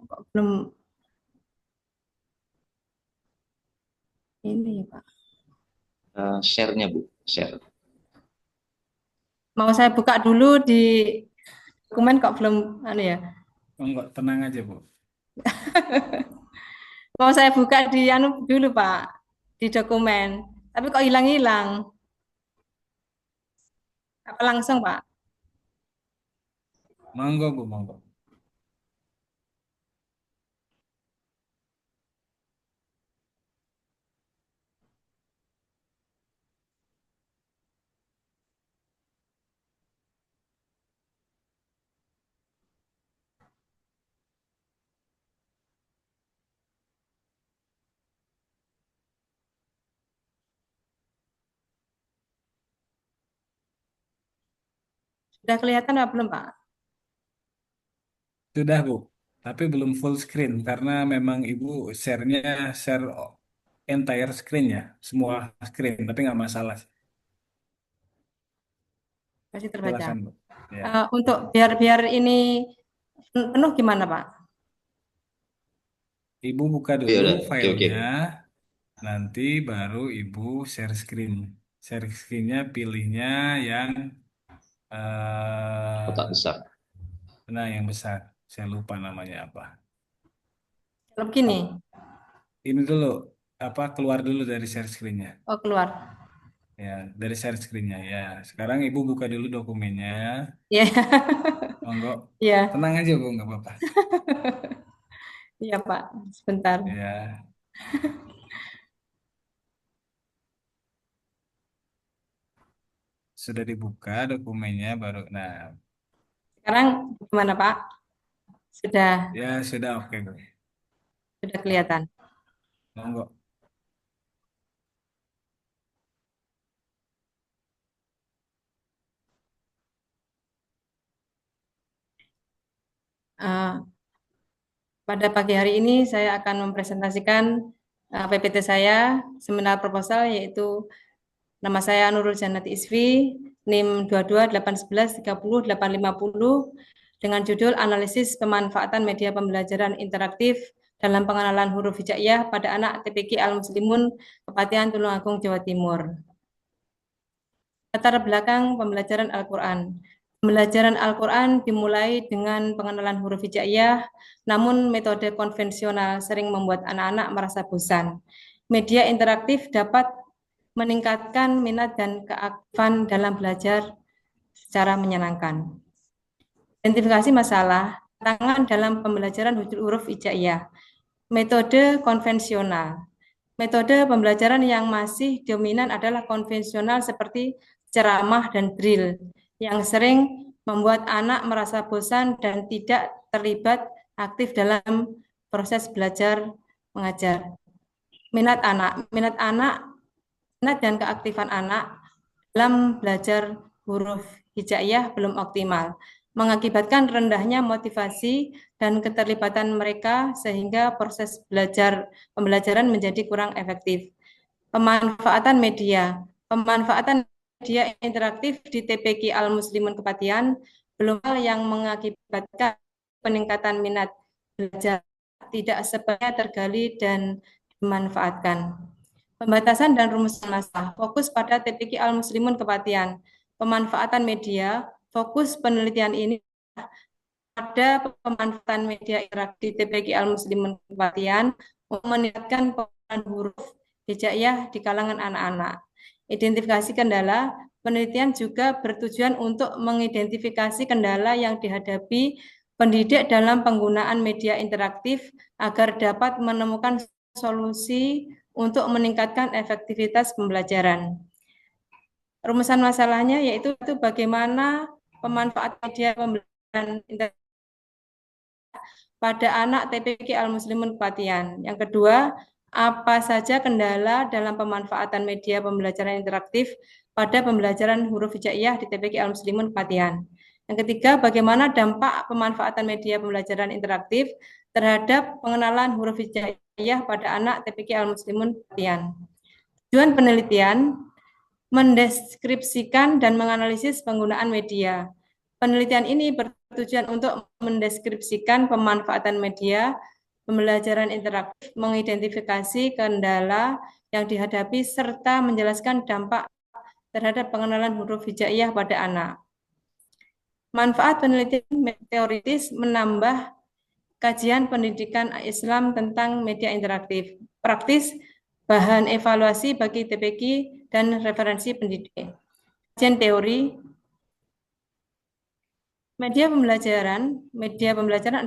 Kok belum ini ya Pak? Share-nya Bu, share. Mau saya buka dulu di dokumen kok belum anu ya. Enggak, tenang aja Bu. Mau saya buka di anu dulu Pak, di dokumen. Tapi kok hilang-hilang. Apa langsung Pak? Monggo Bu, monggo. Sudah kelihatan apa belum, Pak? Sudah, Bu. Tapi belum full screen karena memang Ibu share entire screen ya, semua screen. Tapi nggak masalah. Masih terbaca. Silakan, Bu. Ya, Untuk biar ini penuh gimana, Pak? Ibu buka Iya dulu udah, oke oke. filenya, nanti baru Ibu share screen. Share screennya pilihnya yang Kotak eh besar. nah yang besar. Saya lupa namanya apa. Kalau begini, Ini dulu apa keluar dulu dari share screen-nya. oh keluar. Ya, dari share screen-nya ya. Sekarang Ibu buka dulu dokumennya. Ya, Monggo. ya, Tenang aja, Bu, nggak apa-apa. iya, Pak. Sebentar. Ya, sudah dibuka dokumennya baru. Nah, Sekarang gimana, Pak? Sudah ya sudah oke, Bu. sudah kelihatan. Monggo. Eh, Pada pagi hari ini saya akan mempresentasikan PPT saya, seminar proposal, yaitu nama saya Nurul Janati Isfi, NIM 2281130850, dengan judul Analisis Pemanfaatan Media Pembelajaran Interaktif dalam Pengenalan Huruf Hijaiyah pada Anak TPQ Al-Muslimun, Kepatihan Tulungagung, Jawa Timur. Latar belakang pembelajaran Al-Quran. Pembelajaran Al-Quran dimulai dengan pengenalan huruf hijaiyah, namun metode konvensional sering membuat anak-anak merasa bosan. Media interaktif dapat meningkatkan minat dan keaktifan dalam belajar secara menyenangkan. Identifikasi masalah, tantangan dalam pembelajaran huruf hijaiyah. Metode konvensional. Metode pembelajaran yang masih dominan adalah konvensional seperti ceramah dan drill, yang sering membuat anak merasa bosan dan tidak terlibat aktif dalam proses belajar mengajar. Minat dan keaktifan anak dalam belajar huruf hijaiyah belum optimal, mengakibatkan rendahnya motivasi dan keterlibatan mereka sehingga proses pembelajaran menjadi kurang efektif. Pemanfaatan media interaktif di TPQ Al-Muslimun Kepatihan belum hal yang mengakibatkan peningkatan minat belajar tidak sepenuhnya tergali dan dimanfaatkan. Pembatasan dan rumusan masalah. Fokus pada TPQ Al-Muslimun Kepatihan. Pemanfaatan media. Fokus penelitian ini pada pemanfaatan media interaktif TPQ Al-Muslimun Kepatihan untuk meningkatkan penggunaan huruf hijaiyah di kalangan anak-anak. Identifikasi kendala. Penelitian juga bertujuan untuk mengidentifikasi kendala yang dihadapi pendidik dalam penggunaan media interaktif agar dapat menemukan solusi untuk meningkatkan efektivitas pembelajaran. Rumusan masalahnya yaitu bagaimana pemanfaatan media pembelajaran interaktif pada anak TPQ Al-Muslimun Kepatihan. Yang kedua, apa saja kendala dalam pemanfaatan media pembelajaran interaktif pada pembelajaran huruf hijaiyah di TPQ Al-Muslimun Kepatihan. Yang ketiga, bagaimana dampak pemanfaatan media pembelajaran interaktif terhadap pengenalan huruf hijaiyah pada anak TPQ Al-Muslimun Kepatihan. Tujuan penelitian mendeskripsikan dan menganalisis penggunaan media. Penelitian ini bertujuan untuk mendeskripsikan pemanfaatan media pembelajaran interaktif, mengidentifikasi kendala yang dihadapi, serta menjelaskan dampak terhadap pengenalan huruf hijaiyah pada anak. Manfaat penelitian teoritis menambah kajian pendidikan Islam tentang media interaktif. Praktis, bahan evaluasi bagi TPQ dan referensi pendidik. Kajian teori, media pembelajaran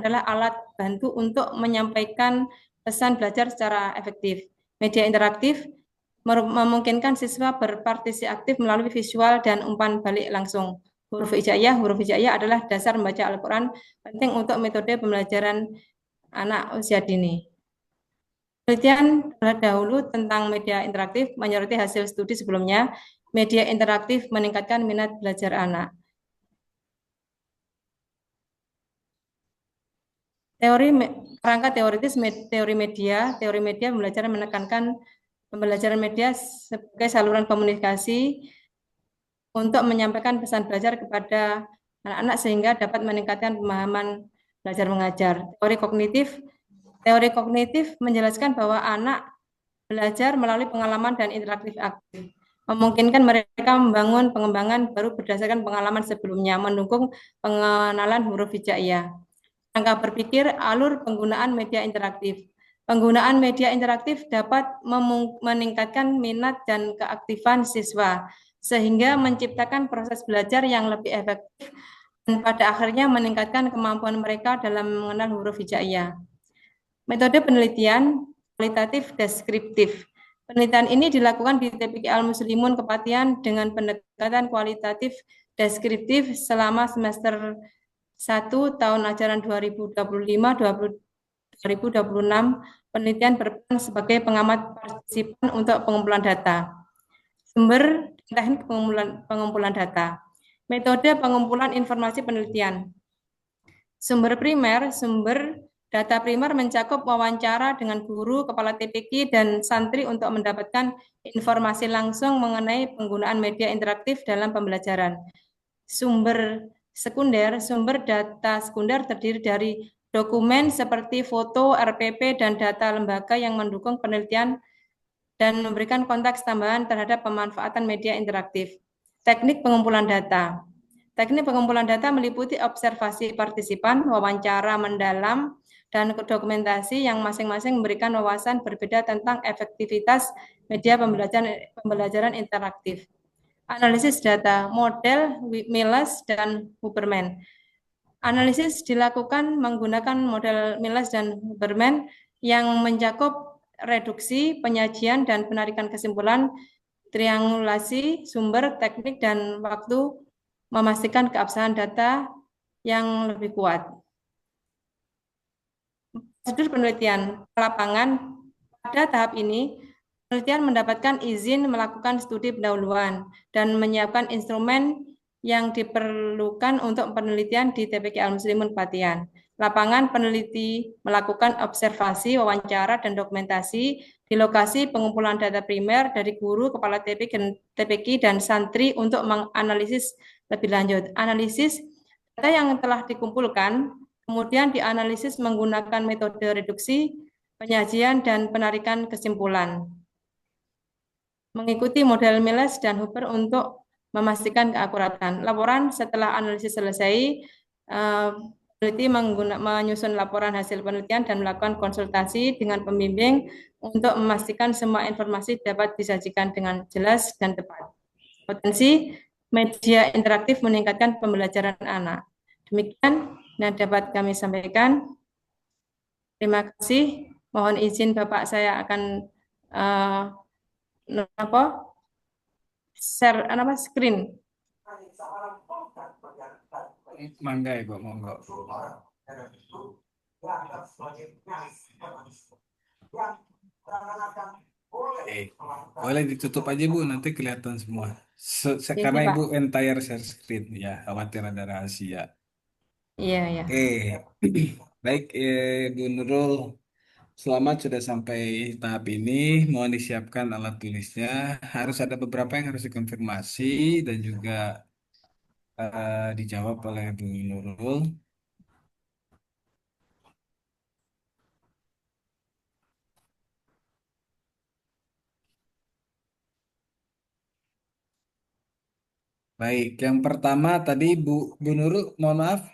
adalah alat bantu untuk menyampaikan pesan belajar secara efektif. Media interaktif memungkinkan siswa berpartisipasi aktif melalui visual dan umpan balik langsung. Huruf hijaiyah adalah dasar membaca Al-Quran, penting untuk metode pembelajaran anak usia dini. Penelitian dahulu tentang media interaktif menyoroti hasil studi sebelumnya. Media interaktif meningkatkan minat belajar anak. Kerangka teoritis teori media pembelajaran menekankan pembelajaran media sebagai saluran komunikasi untuk menyampaikan pesan belajar kepada anak-anak sehingga dapat meningkatkan pemahaman belajar mengajar. Teori kognitif menjelaskan bahwa anak belajar melalui pengalaman dan interaktif aktif, memungkinkan mereka membangun pengembangan baru berdasarkan pengalaman sebelumnya, mendukung pengenalan huruf hijaiyah. Rangka berpikir alur penggunaan media interaktif. Penggunaan media interaktif dapat meningkatkan minat dan keaktifan siswa, sehingga menciptakan proses belajar yang lebih efektif dan pada akhirnya meningkatkan kemampuan mereka dalam mengenal huruf hijaiyah. Metode penelitian kualitatif deskriptif. Penelitian ini dilakukan di TPQ Al-Muslimun Kepatihan dengan pendekatan kualitatif deskriptif selama semester 1 tahun ajaran 2025-2026. Penelitian berperan sebagai pengamat partisipan untuk pengumpulan data. Sumber teknik pengumpulan data. Metode pengumpulan informasi penelitian. Sumber data primer mencakup wawancara dengan guru, kepala TPQ, dan santri untuk mendapatkan informasi langsung mengenai penggunaan media interaktif dalam pembelajaran. Sumber data sekunder terdiri dari dokumen seperti foto, RPP, dan data lembaga yang mendukung penelitian dan memberikan konteks tambahan terhadap pemanfaatan media interaktif. Teknik pengumpulan data. Teknik pengumpulan data meliputi observasi partisipan, wawancara mendalam, dan dokumentasi yang masing-masing memberikan wawasan berbeda tentang efektivitas media pembelajaran interaktif. Analisis data, model Miles dan Huberman. Analisis dilakukan menggunakan model Miles dan Huberman yang mencakup reduksi, penyajian, dan penarikan kesimpulan, triangulasi, sumber, teknik, dan waktu, memastikan keabsahan data yang lebih kuat. Prosedur penelitian lapangan. Pada tahap ini, penelitian mendapatkan izin melakukan studi pendahuluan dan menyiapkan instrumen yang diperlukan untuk penelitian di TPQ Al-Muslimun Patian. Lapangan peneliti melakukan observasi, wawancara, dan dokumentasi di lokasi pengumpulan data primer dari guru, kepala TPQ, dan santri untuk menganalisis lebih lanjut. Analisis data yang telah dikumpulkan kemudian dianalisis menggunakan metode reduksi, penyajian, dan penarikan kesimpulan. Mengikuti model Miles dan Hooper untuk memastikan keakuratan. Laporan setelah analisis selesai, peneliti menyusun laporan hasil penelitian dan melakukan konsultasi dengan pembimbing untuk memastikan semua informasi dapat disajikan dengan jelas dan tepat. Potensi media interaktif meningkatkan pembelajaran anak. Demikian yang dapat kami sampaikan. Terima kasih. Mohon izin Bapak saya akan share screen. Mangga Ibu, monggo. Boleh ditutup aja Bu, nanti kelihatan semua. Karena Pak. Ibu entire share screen ya, khawatir ada rahasia. Iya, iya. Baik, Bu Nurul, selamat sudah sampai tahap ini. Mohon disiapkan alat tulisnya. Harus ada beberapa yang harus dikonfirmasi dan juga dijawab oleh Bu Nurul. Baik, yang pertama tadi Bu Nurul, mohon maaf,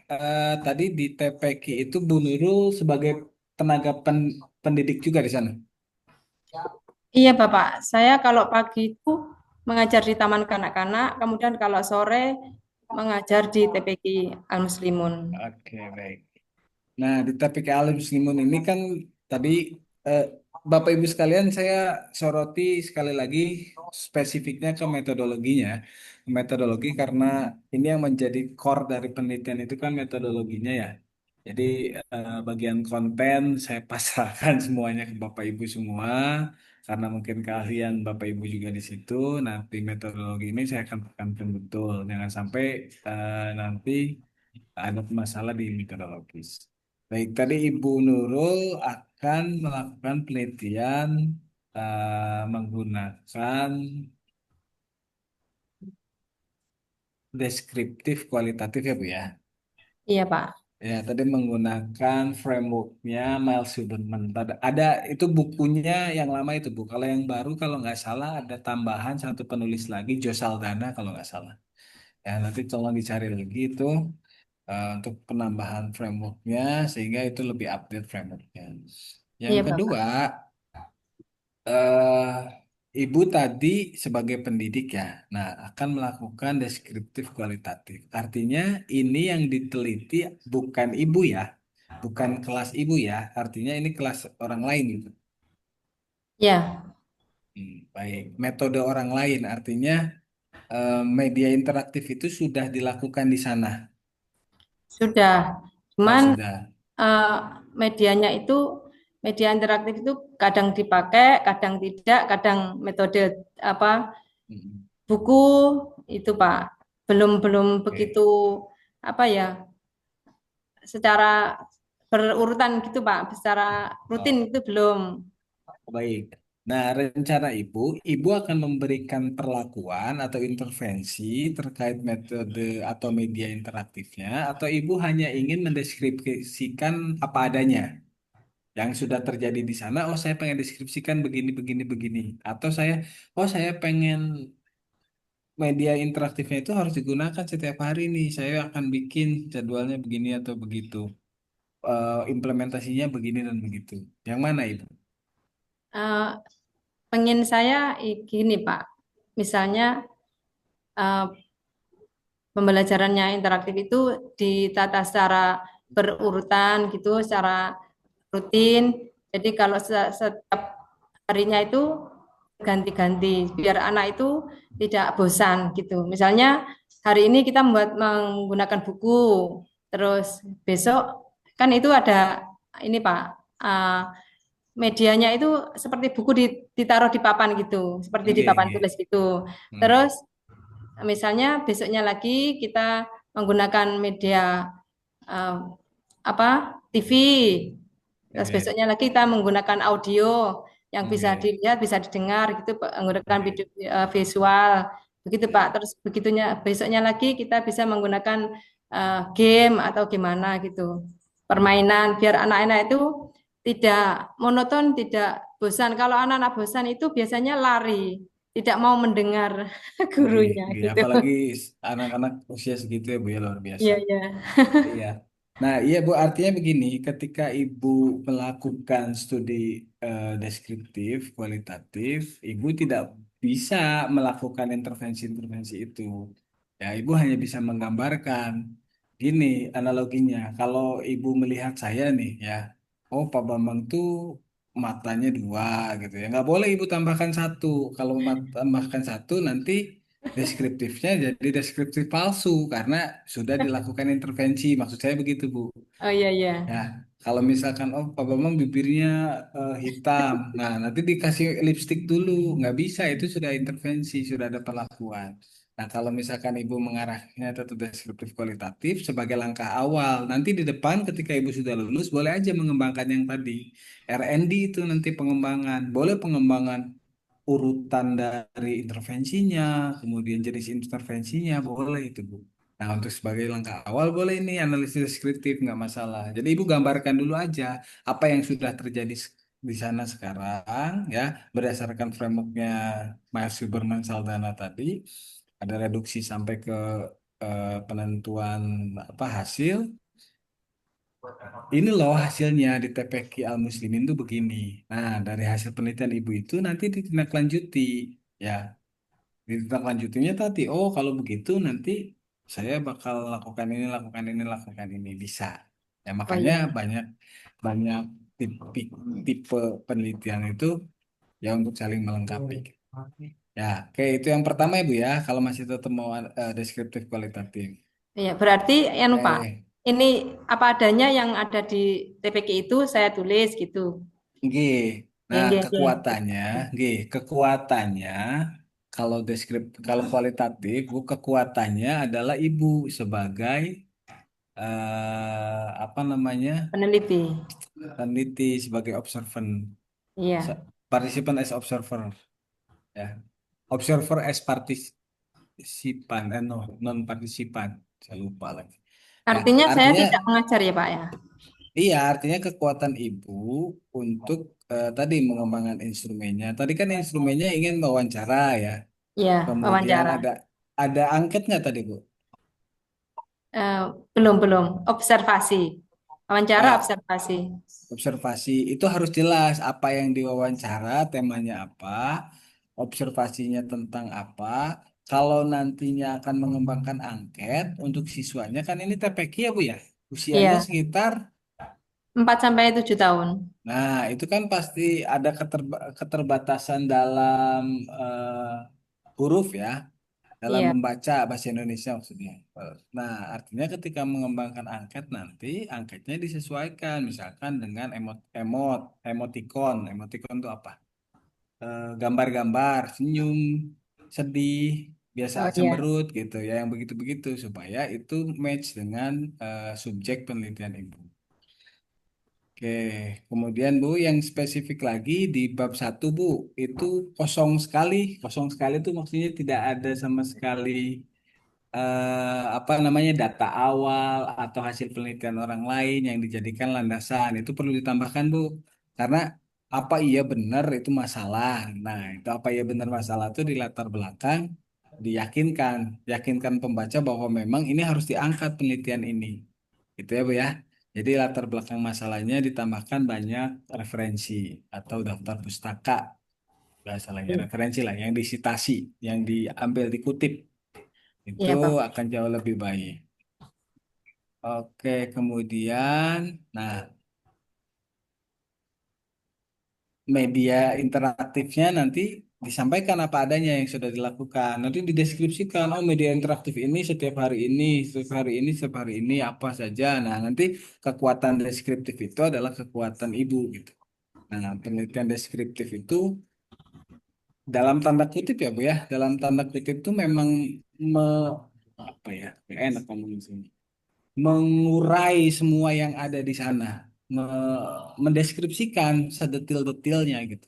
tadi di TPQ itu Bu Nurul sebagai tenaga pendidik juga di sana. Iya, Bapak. Saya kalau pagi itu mengajar di Taman Kanak-kanak, kemudian kalau sore mengajar di TPQ Al-Muslimun. Oke, baik. Nah, di TPQ Alim Muslimun ini kan tadi eh, Bapak Ibu sekalian saya soroti sekali lagi spesifiknya ke metodologinya. Metodologi karena ini yang menjadi core dari penelitian itu kan metodologinya ya. Jadi bagian konten saya pasrahkan semuanya ke Bapak Ibu semua karena mungkin keahlian Bapak Ibu juga di situ. Nanti metodologi ini saya akan tekankan betul. Jangan sampai nanti ada masalah di metodologis. Baik, tadi Ibu Nurul akan melakukan penelitian menggunakan deskriptif kualitatif ya Bu ya. Iya, Pak. Ya, tadi menggunakan frameworknya Miles Huberman. Ada itu bukunya yang lama itu Bu. Kalau yang baru kalau nggak salah ada tambahan satu penulis lagi, Joe Saldana kalau nggak salah. Ya, nanti tolong dicari lagi itu untuk penambahan frameworknya sehingga itu lebih update frameworknya. Yang Iya, Bapak. kedua, eh Ibu tadi sebagai pendidik ya, nah akan melakukan deskriptif kualitatif. Artinya ini yang diteliti bukan Ibu ya, bukan kelas Ibu ya, artinya ini kelas orang lain gitu. Ya, Baik, metode orang lain artinya media interaktif itu sudah dilakukan di sana. sudah. Oh Cuman sudah. eh, medianya itu media interaktif itu kadang dipakai, kadang tidak, kadang metode apa Hmm, buku itu Pak belum belum begitu oke. apa ya secara berurutan gitu Pak, secara rutin Oh, itu belum. baik. Nah, rencana Ibu akan memberikan perlakuan atau intervensi terkait metode atau media interaktifnya, atau Ibu hanya ingin mendeskripsikan apa adanya yang sudah terjadi di sana. Oh, saya pengen deskripsikan begini, begini, begini. Atau saya pengen media interaktifnya itu harus digunakan setiap hari nih. Saya akan bikin jadwalnya begini atau begitu. Implementasinya begini dan begitu. Yang mana Ibu? Eh, pengen saya gini Pak, misalnya eh, pembelajarannya interaktif itu ditata secara berurutan gitu, secara rutin. Jadi kalau setiap harinya itu ganti-ganti biar anak itu tidak bosan gitu. Misalnya hari ini kita menggunakan buku, terus besok kan itu ada ini Pak, uh, medianya itu seperti buku ditaruh di papan gitu, seperti di Nggih, papan nggih. tulis gitu. Hmm. Terus misalnya besoknya lagi kita menggunakan media uh, apa TV. Terus Nggih, besoknya lagi kita menggunakan audio yang bisa nggih, dilihat, bisa didengar gitu, Pak, menggunakan nggih. video visual. Begitu, Pak. Nggih. Terus begitunya besoknya lagi kita bisa menggunakan game atau gimana gitu. Permainan biar anak-anak itu tidak monoton, tidak bosan. Kalau anak-anak bosan itu biasanya lari, tidak mau mendengar Nggih, gurunya nggih. gitu. Apalagi anak-anak usia segitu ya Bu ya luar biasa. Iya, iya. Iya. Nah, iya Bu, artinya begini, ketika Ibu melakukan studi deskriptif, kualitatif, Ibu tidak bisa melakukan intervensi-intervensi itu. Ya, Ibu hanya bisa menggambarkan. Gini analoginya, kalau Ibu melihat saya nih ya, oh Pak Bambang tuh matanya dua gitu ya. Nggak boleh Ibu tambahkan satu. Kalau tambahkan satu nanti deskriptifnya jadi deskriptif palsu karena sudah dilakukan intervensi. Maksud saya begitu, Bu. Oh iya, iya. Ya, kalau misalkan oh Pak Bambang bibirnya hitam, nah nanti dikasih lipstik dulu, nggak bisa itu sudah intervensi, sudah ada perlakuan. Nah kalau misalkan Ibu mengarahnya tetap deskriptif kualitatif sebagai langkah awal, nanti di depan ketika Ibu sudah lulus boleh aja mengembangkan yang tadi R&D itu nanti pengembangan, boleh pengembangan urutan dari intervensinya, kemudian jenis intervensinya boleh itu Bu. Nah, untuk sebagai langkah awal boleh ini analisis deskriptif nggak masalah. Jadi Ibu gambarkan dulu aja apa yang sudah terjadi di sana sekarang ya berdasarkan frameworknya Miles Huberman Saldana tadi ada reduksi sampai ke penentuan apa hasil. Ini loh hasilnya di TPQ Al Muslimin tuh begini. Nah, dari hasil penelitian Ibu itu nanti ditindaklanjuti ya. Ditindaklanjutinya tadi, oh kalau begitu nanti saya bakal lakukan ini, lakukan ini bisa. Ya Oh makanya iya. banyak banyak tipe penelitian itu ya untuk saling melengkapi. Ya, oke itu yang pertama Ibu ya. Kalau masih tetap mau deskriptif kualitatif. Iya, berarti ya Pak, Eh, ini apa adanya yang ada di TPK itu saya tulis gitu. G. Ya, Nah, ya, ya. kekuatannya, G. Kekuatannya kalau kualitatif, Bu, kekuatannya adalah Ibu sebagai apa namanya, Peneliti. peneliti sebagai observant, Iya. participant as observer, ya, observer as partisipan, no, non partisipan, saya lupa lagi. Ya, Artinya saya artinya, tidak mengajar ya Pak ya? iya, artinya kekuatan ibu untuk tadi mengembangkan instrumennya. Tadi kan instrumennya ingin wawancara ya. Iya, Kemudian wawancara. ada angket nggak tadi Bu? Eh, belum, observasi. Wawancara Ya, observasi. observasi itu harus jelas apa yang diwawancara, temanya apa, observasinya tentang apa. Kalau nantinya akan mengembangkan angket untuk siswanya, kan ini TPQ ya Bu ya. Usianya Iya, sekitar, 4 sampai 7 tahun. nah itu kan pasti ada keterbatasan dalam huruf ya, dalam Iya, membaca bahasa Indonesia maksudnya. Nah, artinya ketika mengembangkan angket nanti angketnya disesuaikan misalkan dengan emoticon. Emoticon itu apa? Gambar-gambar, senyum, sedih, biasa oh iya. cemberut gitu ya, yang begitu-begitu supaya itu match dengan subjek penelitian ibu. Oke, kemudian Bu, yang spesifik lagi di bab 1 Bu, itu kosong sekali. Kosong sekali itu maksudnya tidak ada sama sekali apa namanya, data awal atau hasil penelitian orang lain yang dijadikan landasan. Itu perlu ditambahkan Bu, karena apa iya benar itu masalah. Nah, itu apa iya benar masalah itu di latar belakang diyakinkan, yakinkan pembaca bahwa memang ini harus diangkat penelitian ini. Gitu ya Bu ya. Jadi latar belakang masalahnya ditambahkan banyak referensi atau daftar pustaka, bahasa lainnya referensi lah yang disitasi, yang diambil dikutip, itu Iya, Bapak. akan jauh lebih baik. Oke, kemudian, nah, media interaktifnya nanti disampaikan apa adanya yang sudah dilakukan. Nanti dideskripsikan, oh media interaktif ini setiap hari ini, setiap hari ini, setiap hari ini apa saja. Nah, nanti kekuatan deskriptif itu adalah kekuatan ibu gitu. Nah, penelitian deskriptif itu dalam tanda kutip ya Bu ya, dalam tanda kutip itu memang me, apa ya, enak ngomong di sini, mengurai semua yang ada di sana, mendeskripsikan sedetil-detilnya gitu.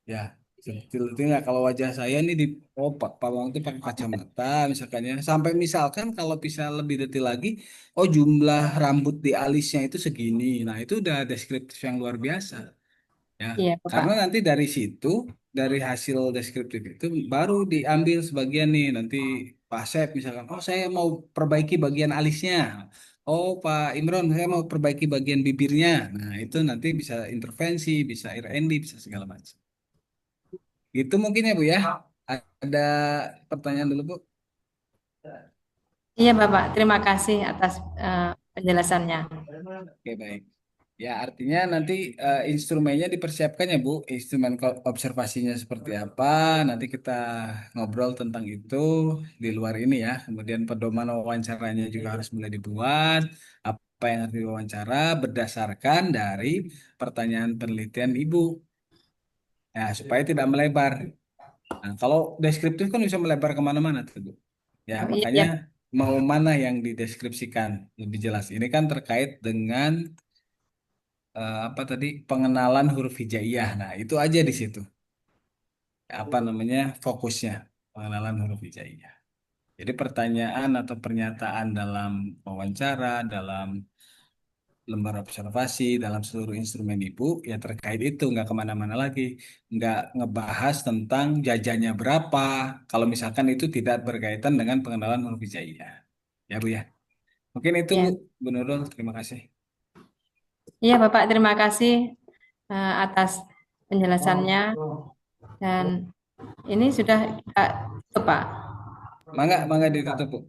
Ya, sedetil-detilnya. Kalau wajah saya ini di Pak Wang itu pakai kacamata misalkannya. Sampai misalkan kalau bisa lebih detil lagi, oh jumlah rambut di alisnya itu segini. Nah, itu udah deskriptif yang luar biasa. Ya, Iya, Bapak. karena nanti dari situ, dari hasil deskriptif itu baru diambil sebagian nih. Nanti Pak Asep misalkan, oh saya mau perbaiki bagian alisnya. Oh Pak Imron, saya mau perbaiki bagian bibirnya. Nah itu nanti bisa intervensi, bisa R&D, bisa segala macam. Gitu mungkin ya Bu ya. Ada pertanyaan dulu Bu? Iya, Bapak. Terima kasih atas penjelasannya. Oke baik. Ya, artinya nanti instrumennya dipersiapkan ya, Bu. Instrumen observasinya seperti apa, nanti kita ngobrol tentang itu di luar ini ya. Kemudian pedoman wawancaranya juga harus mulai dibuat. Apa yang harus diwawancara berdasarkan dari pertanyaan penelitian Ibu. Ya, supaya tidak melebar. Nah, kalau deskriptif kan bisa melebar kemana-mana tuh, Bu. Ya, Oh, iya, makanya iya. mau mana yang dideskripsikan lebih jelas. Ini kan terkait dengan apa tadi, pengenalan huruf hijaiyah. Nah, itu aja di situ. Apa namanya? Fokusnya pengenalan huruf hijaiyah. Jadi pertanyaan atau pernyataan dalam wawancara, dalam lembar observasi, dalam seluruh instrumen ibu, ya terkait itu nggak kemana-mana lagi, nggak ngebahas tentang jajannya berapa. Kalau misalkan itu tidak berkaitan dengan pengenalan huruf hijaiyah, ya Bu ya. Mungkin itu Bu, Iya. Bu Nurul, terima kasih. Iya, Bapak. Terima kasih atas penjelasannya. Dan ini sudah tutup, Pak. Mangga, mangga ditutup Bu.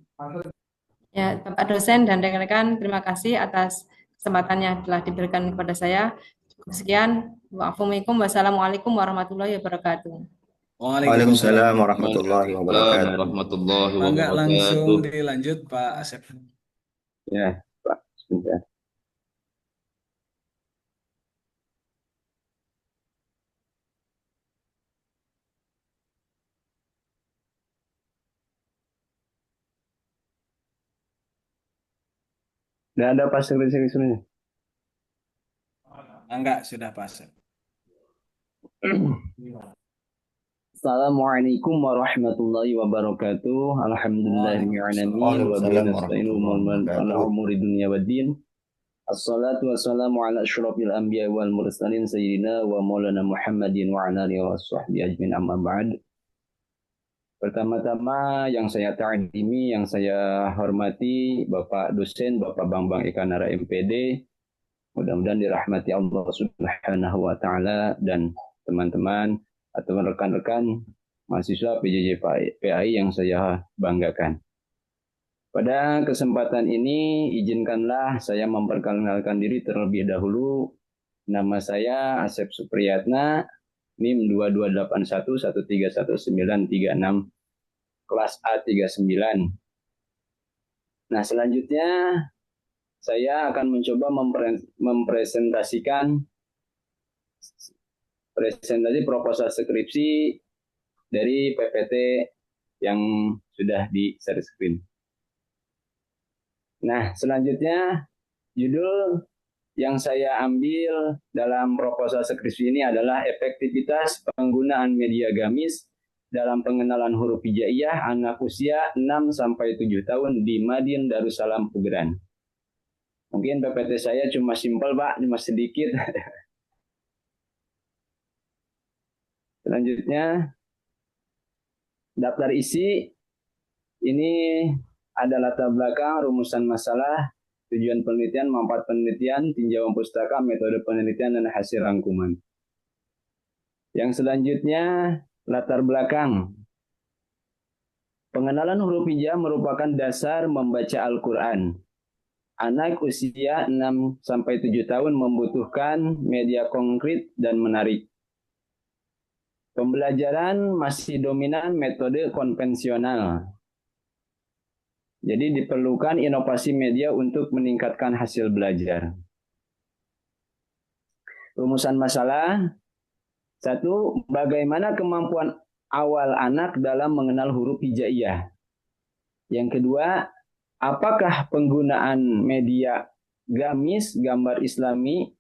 Ya, Bapak dosen dan rekan-rekan, terima kasih atas kesempatan yang telah diberikan kepada saya. Cukup sekian. Wassalamualaikum warahmatullahi wabarakatuh. Waalaikumsalam Waalaikumsalam warahmatullahi warahmatullahi wabarakatuh. Waalaikumsalam wabarakatuh. warahmatullahi Mangga langsung wabarakatuh. dilanjut Pak Asep. Ya, Pak. Sebentar. Nggak ada pas sekali. Enggak, sudah pas. Assalamualaikum warahmatullahi wabarakatuh. Alhamdulillahirrahmanirrahim. Wa bihi Waalaikumsalam nasta'inu warahmatullahi ala wabarakatuh. umuri dunya waddin. Assalatu wassalamu ala asyrafil anbiya wal mursalin sayyidina wa maulana Muhammadin wa ala alihi wa sahbihi ajmain amma ba'd. Pertama-tama yang saya ta'zimi, yang saya hormati Bapak dosen, Bapak Bambang Eka Nara MPD. Mudah-mudahan dirahmati Allah Subhanahu wa taala dan teman-teman atau rekan-rekan mahasiswa PJJ PAI yang saya banggakan. Pada kesempatan ini izinkanlah saya memperkenalkan diri terlebih dahulu. Nama saya Asep Supriyatna, NIM 2281131936, kelas A39. Nah, selanjutnya saya akan mencoba mempresentasikan presentasi proposal skripsi dari PPT yang sudah di share screen. Nah, selanjutnya judul yang saya ambil dalam proposal skripsi ini adalah efektivitas penggunaan media gamis dalam pengenalan huruf hijaiyah anak usia 6-7 tahun di Madin Darussalam Pugeran. Mungkin PPT saya cuma simpel, Pak, cuma sedikit. Selanjutnya, daftar isi. Ini ada latar belakang, rumusan masalah, tujuan penelitian, manfaat penelitian, tinjauan pustaka, metode penelitian, dan hasil rangkuman. Yang selanjutnya, latar belakang. Pengenalan huruf hija merupakan dasar membaca Al-Quran. Anak usia 6-7 tahun membutuhkan media konkret dan menarik. Pembelajaran masih dominan metode konvensional. Jadi diperlukan inovasi media untuk meningkatkan hasil belajar. Rumusan masalah. 1. Bagaimana kemampuan awal anak dalam mengenal huruf hijaiyah? Yang kedua, apakah penggunaan media gamis, gambar Islami,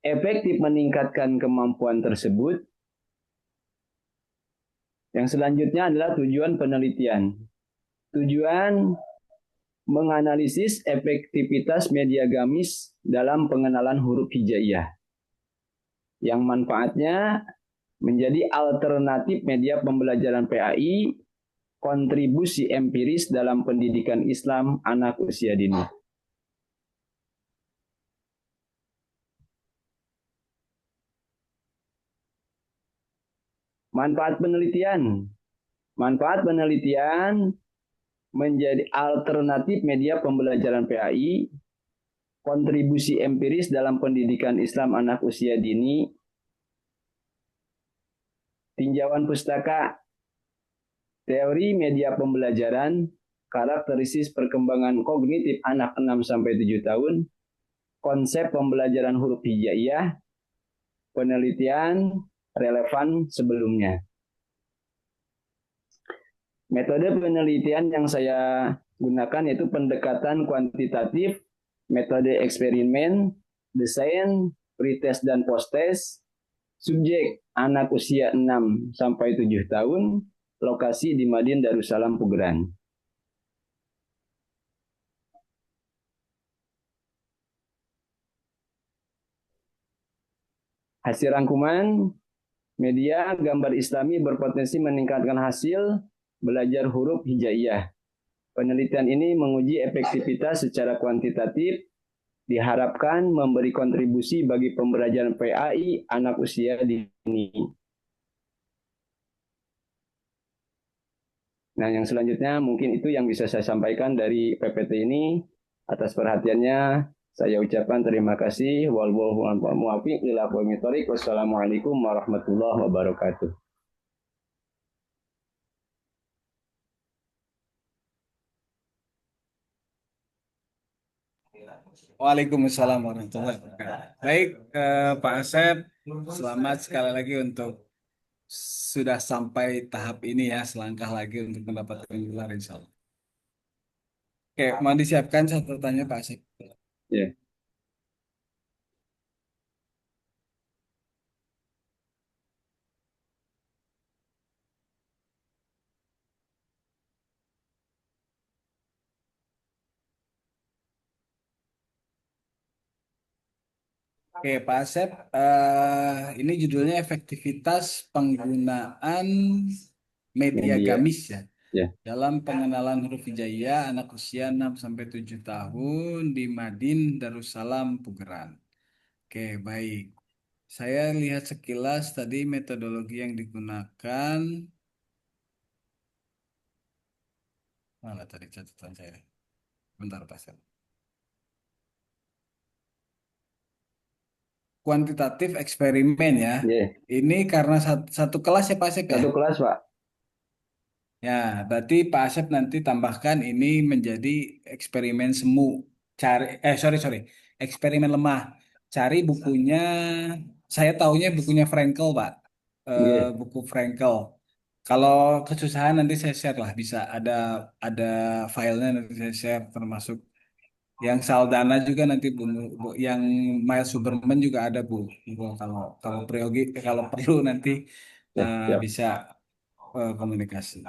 efektif meningkatkan kemampuan tersebut? Yang selanjutnya adalah tujuan penelitian. Tujuan menganalisis efektivitas media gamis dalam pengenalan huruf hijaiyah. Yang manfaatnya menjadi alternatif media pembelajaran PAI, kontribusi empiris dalam pendidikan Islam anak usia dini. Manfaat penelitian. Manfaat penelitian menjadi alternatif media pembelajaran PAI, kontribusi empiris dalam pendidikan Islam anak usia dini, tinjauan pustaka, teori media pembelajaran, karakteristik perkembangan kognitif anak 6-7 tahun, konsep pembelajaran huruf hijaiyah, penelitian relevan sebelumnya. Metode penelitian yang saya gunakan yaitu pendekatan kuantitatif, metode eksperimen, desain, pretest dan posttest, subjek anak usia 6-7 tahun, lokasi di Madin Darussalam Pugeran. Hasil rangkuman, media gambar Islami berpotensi meningkatkan hasil belajar huruf hijaiyah. Penelitian ini menguji efektivitas secara kuantitatif, diharapkan memberi kontribusi bagi pembelajaran PAI anak usia dini. Nah, yang selanjutnya mungkin itu yang bisa saya sampaikan dari PPT ini. Atas perhatiannya, saya ucapkan terima kasih. Wallahu muwaffiq ila aqwamit thoriq. Wassalamualaikum warahmatullahi wabarakatuh. Waalaikumsalam warahmatullahi wabarakatuh. Baik, Pak Asep, selamat sekali lagi untuk sudah sampai tahap ini ya, selangkah lagi untuk mendapatkan gelar insya Allah. Oke, mau disiapkan catatan Pak Asep. Ya, Oke, Pak Asep, ini judulnya efektivitas penggunaan media media. gamis ya. Ya, Dalam pengenalan huruf hijaiyah anak usia 6 sampai 7 tahun di Madin Darussalam Pugeran. Oke, baik. Saya lihat sekilas tadi metodologi yang digunakan. Mana tadi catatan saya? Bentar, Pak Asep. Kuantitatif eksperimen ya. ya. Ini karena satu kelas ya Pak Asep ya. Satu kelas, Pak. Ya, berarti Pak Asep nanti tambahkan ini menjadi eksperimen semu. Cari, sorry, eksperimen lemah. Cari bukunya, saya taunya bukunya Frankel, Pak. Ya, Buku Frankel. Kalau kesusahan nanti saya share lah, bisa ada filenya nanti saya share termasuk yang Saldana juga nanti Bu, yang Miles Superman juga ada Bu. Bu, kalau Priyogi kalau perlu nanti ya, siap. bisa komunikasi.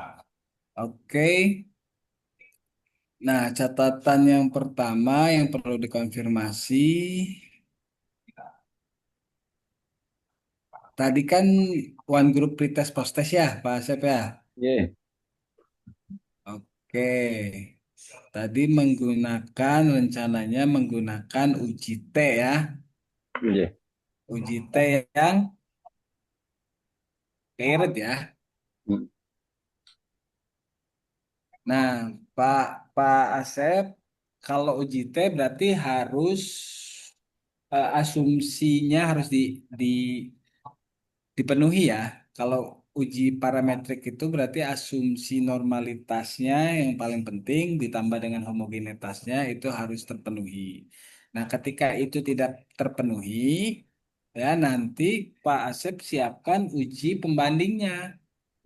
Oke. Nah, catatan yang pertama yang perlu dikonfirmasi, tadi kan one group pretest post test ya, Pak Asep ya. Ya, Oke. Tadi rencananya menggunakan uji T ya. ya. Uji T yang paired ya. Hmm. Nah, Pak Pak Asep, kalau uji T berarti harus asumsinya harus di dipenuhi ya. Kalau uji parametrik itu berarti asumsi normalitasnya yang paling penting ditambah dengan homogenitasnya itu harus terpenuhi. Nah, ketika itu tidak terpenuhi, ya nanti Pak Asep siapkan uji pembandingnya.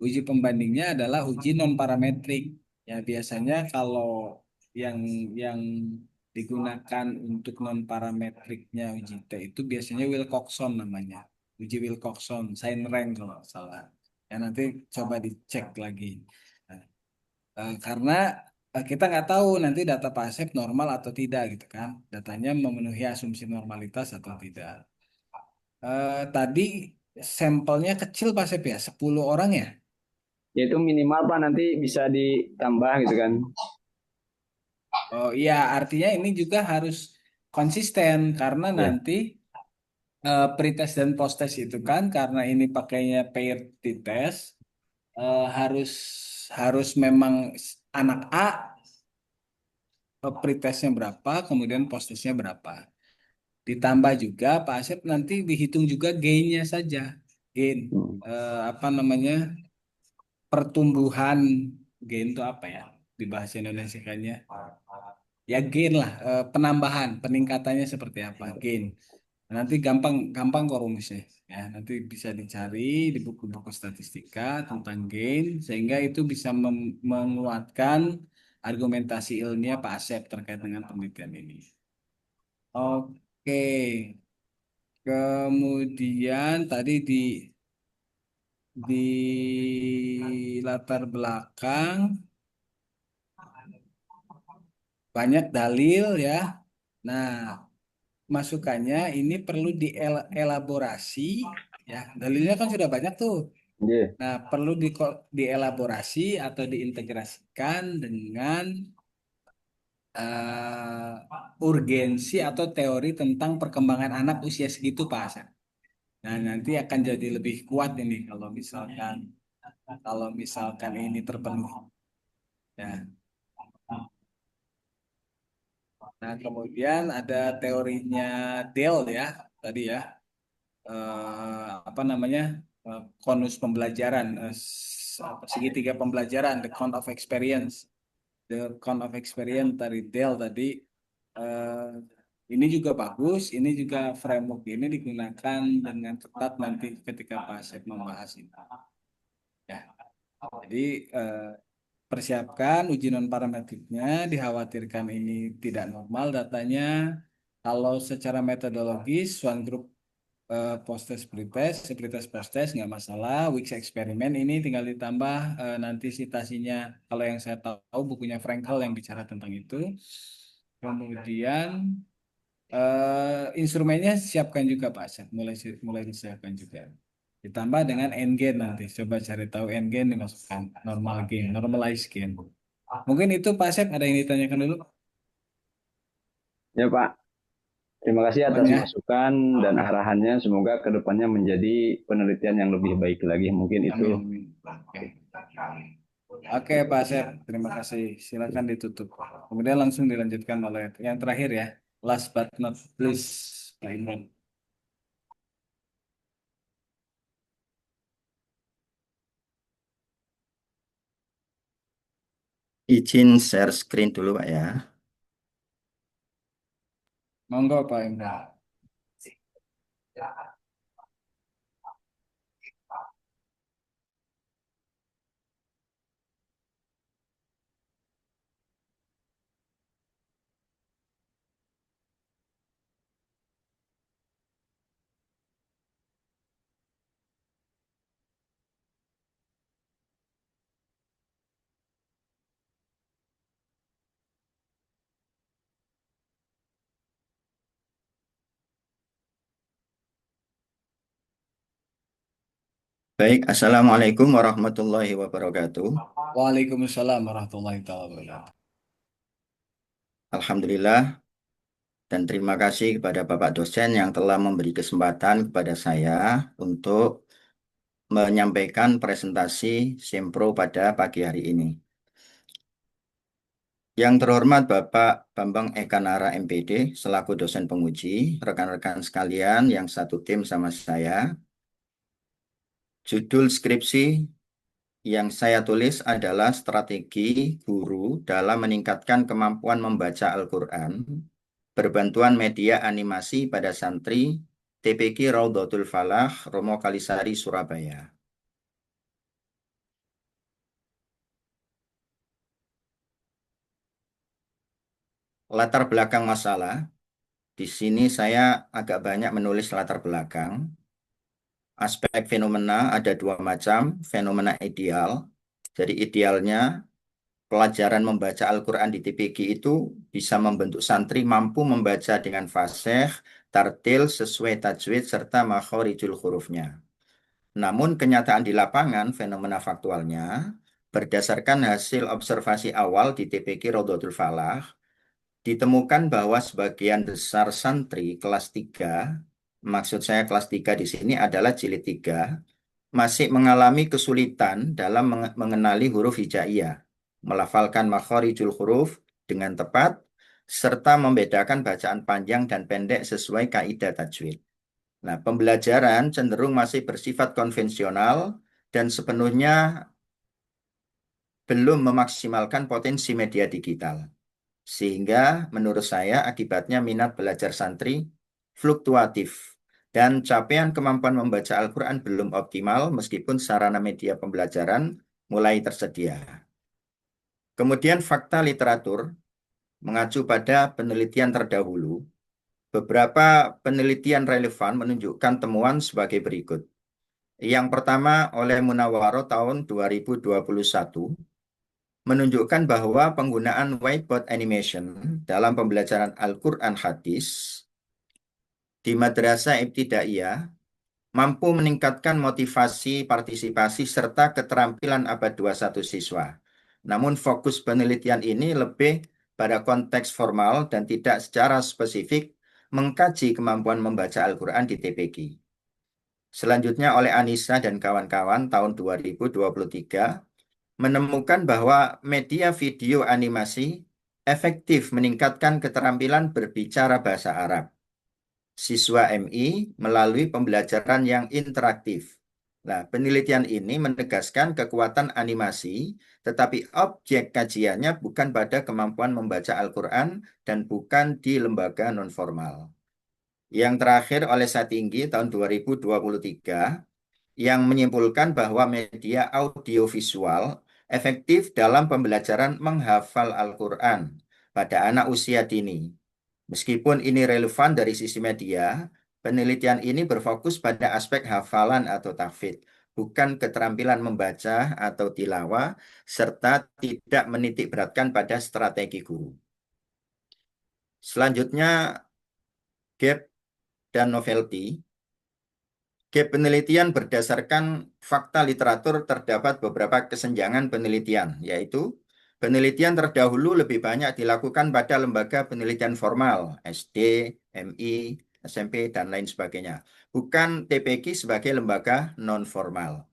Uji pembandingnya adalah uji non parametrik. Ya, biasanya kalau yang yang digunakan untuk non parametriknya uji T itu biasanya Wilcoxon namanya. Uji Wilcoxon, sign rank kalau nggak salah. Ya nanti coba dicek lagi. Nah, karena kita nggak tahu nanti data Pasep normal atau tidak gitu kan. Datanya memenuhi asumsi normalitas atau tidak. Tadi sampelnya kecil Pasep ya, 10 orang ya. Ya itu minimal, Pak, nanti bisa ditambah gitu kan. Oh iya, artinya ini juga harus konsisten karena Ya. nanti pretest dan posttest itu kan karena ini pakainya paired t-test harus harus memang anak A pretestnya berapa, kemudian posttestnya berapa. Ditambah juga Pak Asep nanti dihitung juga gainnya saja, gain Hmm. apa namanya pertumbuhan gain itu apa ya di bahasa Indonesia-nya? Ya gain lah, penambahan, peningkatannya seperti apa, gain. Nanti gampang gampang kok rumusnya. Ya, nanti bisa dicari di buku-buku statistika tentang gain sehingga itu bisa menguatkan argumentasi ilmiah Pak Asep terkait dengan penelitian ini. Oke, kemudian tadi di latar belakang banyak dalil ya. Nah, masukannya ini perlu dielaborasi ya. Dalilnya kan sudah banyak tuh. Ya. Nah, perlu dielaborasi atau diintegrasikan dengan urgensi atau teori tentang perkembangan anak usia segitu, Pak Hasan. Nah, nanti akan jadi lebih kuat ini kalau misalkan ini terpenuhi. Ya. Nah, kemudian ada teorinya Dale ya, tadi ya. Apa namanya? Konus pembelajaran, segitiga pembelajaran, the count of experience. The count of experience dari Dell tadi eh, ini juga bagus, ini juga framework ini digunakan dengan tepat nanti ketika Pak Asep membahas ini. Ya, jadi persiapkan uji non parametriknya, dikhawatirkan ini tidak normal datanya, Kalau secara metodologis, Swan Group post-test pretest, pretest post-test nggak masalah. Weeks eksperimen ini tinggal ditambah nanti citasinya. Kalau yang saya tahu bukunya Frankel yang bicara tentang itu. Kemudian instrumennya siapkan juga Pak Asyaf, mulai disiapkan juga. Ditambah dengan n-gain nanti. Coba cari tahu n-gain dimasukkan normal gain, normalized gain. Mungkin itu Pak Asyaf ada yang ditanyakan dulu. Ya Pak, terima kasih atas Semuanya. masukan dan arahannya. Semoga kedepannya menjadi penelitian yang lebih baik lagi. Mungkin itu. Amin. Oke. Oke Pak Asyaf, terima kasih. Silakan ditutup. Kemudian langsung dilanjutkan oleh yang terakhir ya. Last but not least, Pak Imran. Izin share screen dulu Pak ya. Monggo Pak Imran. Baik, Assalamualaikum warahmatullahi wabarakatuh. Waalaikumsalam warahmatullahi wabarakatuh. Alhamdulillah dan terima kasih kepada Bapak dosen yang telah memberi kesempatan kepada saya untuk menyampaikan presentasi Sempro pada pagi hari ini. Yang terhormat Bapak Bambang Eka Nara MPD selaku dosen penguji, rekan-rekan sekalian yang satu tim sama saya. Judul skripsi yang saya tulis adalah strategi guru dalam meningkatkan kemampuan membaca Al-Quran, berbantuan media animasi pada santri TPQ Raudhatul Falah, Romo Kalisari, Surabaya. Latar belakang masalah, di sini saya agak banyak menulis latar belakang. Aspek fenomena ada dua macam, fenomena ideal. Jadi idealnya pelajaran membaca Al-Quran di TPQ itu bisa membentuk santri mampu membaca dengan fasih, tartil, sesuai tajwid, serta makhorijul hurufnya. Namun kenyataan di lapangan, fenomena faktualnya, berdasarkan hasil observasi awal di TPQ Raudhatul Falah, ditemukan bahwa sebagian besar santri kelas 3, maksud saya kelas 3 di sini adalah jilid 3, masih mengalami kesulitan dalam mengenali huruf hijaiyah, melafalkan makhorijul huruf dengan tepat, serta membedakan bacaan panjang dan pendek sesuai kaidah tajwid. Nah, pembelajaran cenderung masih bersifat konvensional dan sepenuhnya belum memaksimalkan potensi media digital. Sehingga menurut saya akibatnya minat belajar santri fluktuatif dan capaian kemampuan membaca Al-Quran belum optimal meskipun sarana media pembelajaran mulai tersedia. Kemudian fakta literatur mengacu pada penelitian terdahulu. Beberapa penelitian relevan menunjukkan temuan sebagai berikut. Yang pertama oleh Munawwaro tahun 2021 menunjukkan bahwa penggunaan whiteboard animation dalam pembelajaran Al-Quran hadis di Madrasah Ibtidaiyah mampu meningkatkan motivasi, partisipasi, serta keterampilan abad 21 siswa. Namun fokus penelitian ini lebih pada konteks formal dan tidak secara spesifik mengkaji kemampuan membaca Al-Quran di TPQ. Selanjutnya oleh Anissa dan kawan-kawan tahun 2023 menemukan bahwa media video animasi efektif meningkatkan keterampilan berbicara bahasa Arab siswa MI melalui pembelajaran yang interaktif. Nah, penelitian ini menegaskan kekuatan animasi, tetapi objek kajiannya bukan pada kemampuan membaca Al-Quran dan bukan di lembaga nonformal. Yang terakhir oleh Satinggi tahun 2023 yang menyimpulkan bahwa media audiovisual efektif dalam pembelajaran menghafal Al-Quran pada anak usia dini. Meskipun ini relevan dari sisi media, penelitian ini berfokus pada aspek hafalan atau tahfidz, bukan keterampilan membaca atau tilawah, serta tidak menitik beratkan pada strategi guru. Selanjutnya, gap dan novelty. Gap penelitian berdasarkan fakta literatur terdapat beberapa kesenjangan penelitian, yaitu penelitian terdahulu lebih banyak dilakukan pada lembaga penelitian formal, SD, MI, SMP, dan lain sebagainya, bukan TPQ sebagai lembaga non-formal.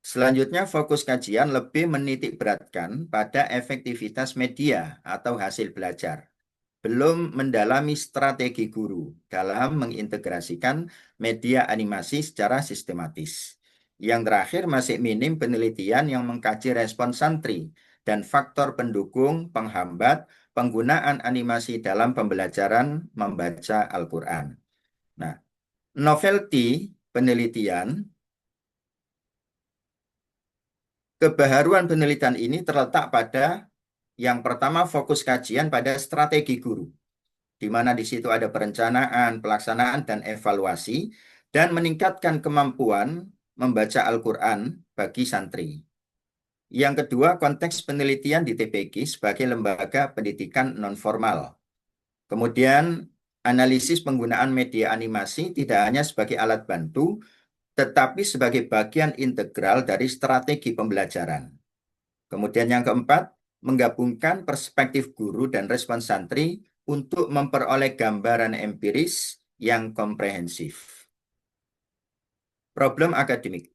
Selanjutnya, fokus kajian lebih menitik beratkan pada efektivitas media atau hasil belajar, belum mendalami strategi guru dalam mengintegrasikan media animasi secara sistematis. Yang terakhir, masih minim penelitian yang mengkaji respon santri dan faktor pendukung penghambat penggunaan animasi dalam pembelajaran membaca Al-Quran. Nah, novelty penelitian, kebaharuan penelitian ini terletak pada yang pertama, fokus kajian pada strategi guru, di mana di situ ada perencanaan, pelaksanaan, dan evaluasi, dan meningkatkan kemampuan membaca Al-Quran bagi santri. Yang kedua, konteks penelitian di TPQ sebagai lembaga pendidikan non-formal. Kemudian, analisis penggunaan media animasi tidak hanya sebagai alat bantu, tetapi sebagai bagian integral dari strategi pembelajaran. Kemudian yang keempat, menggabungkan perspektif guru dan respons santri untuk memperoleh gambaran empiris yang komprehensif. Problem akademik.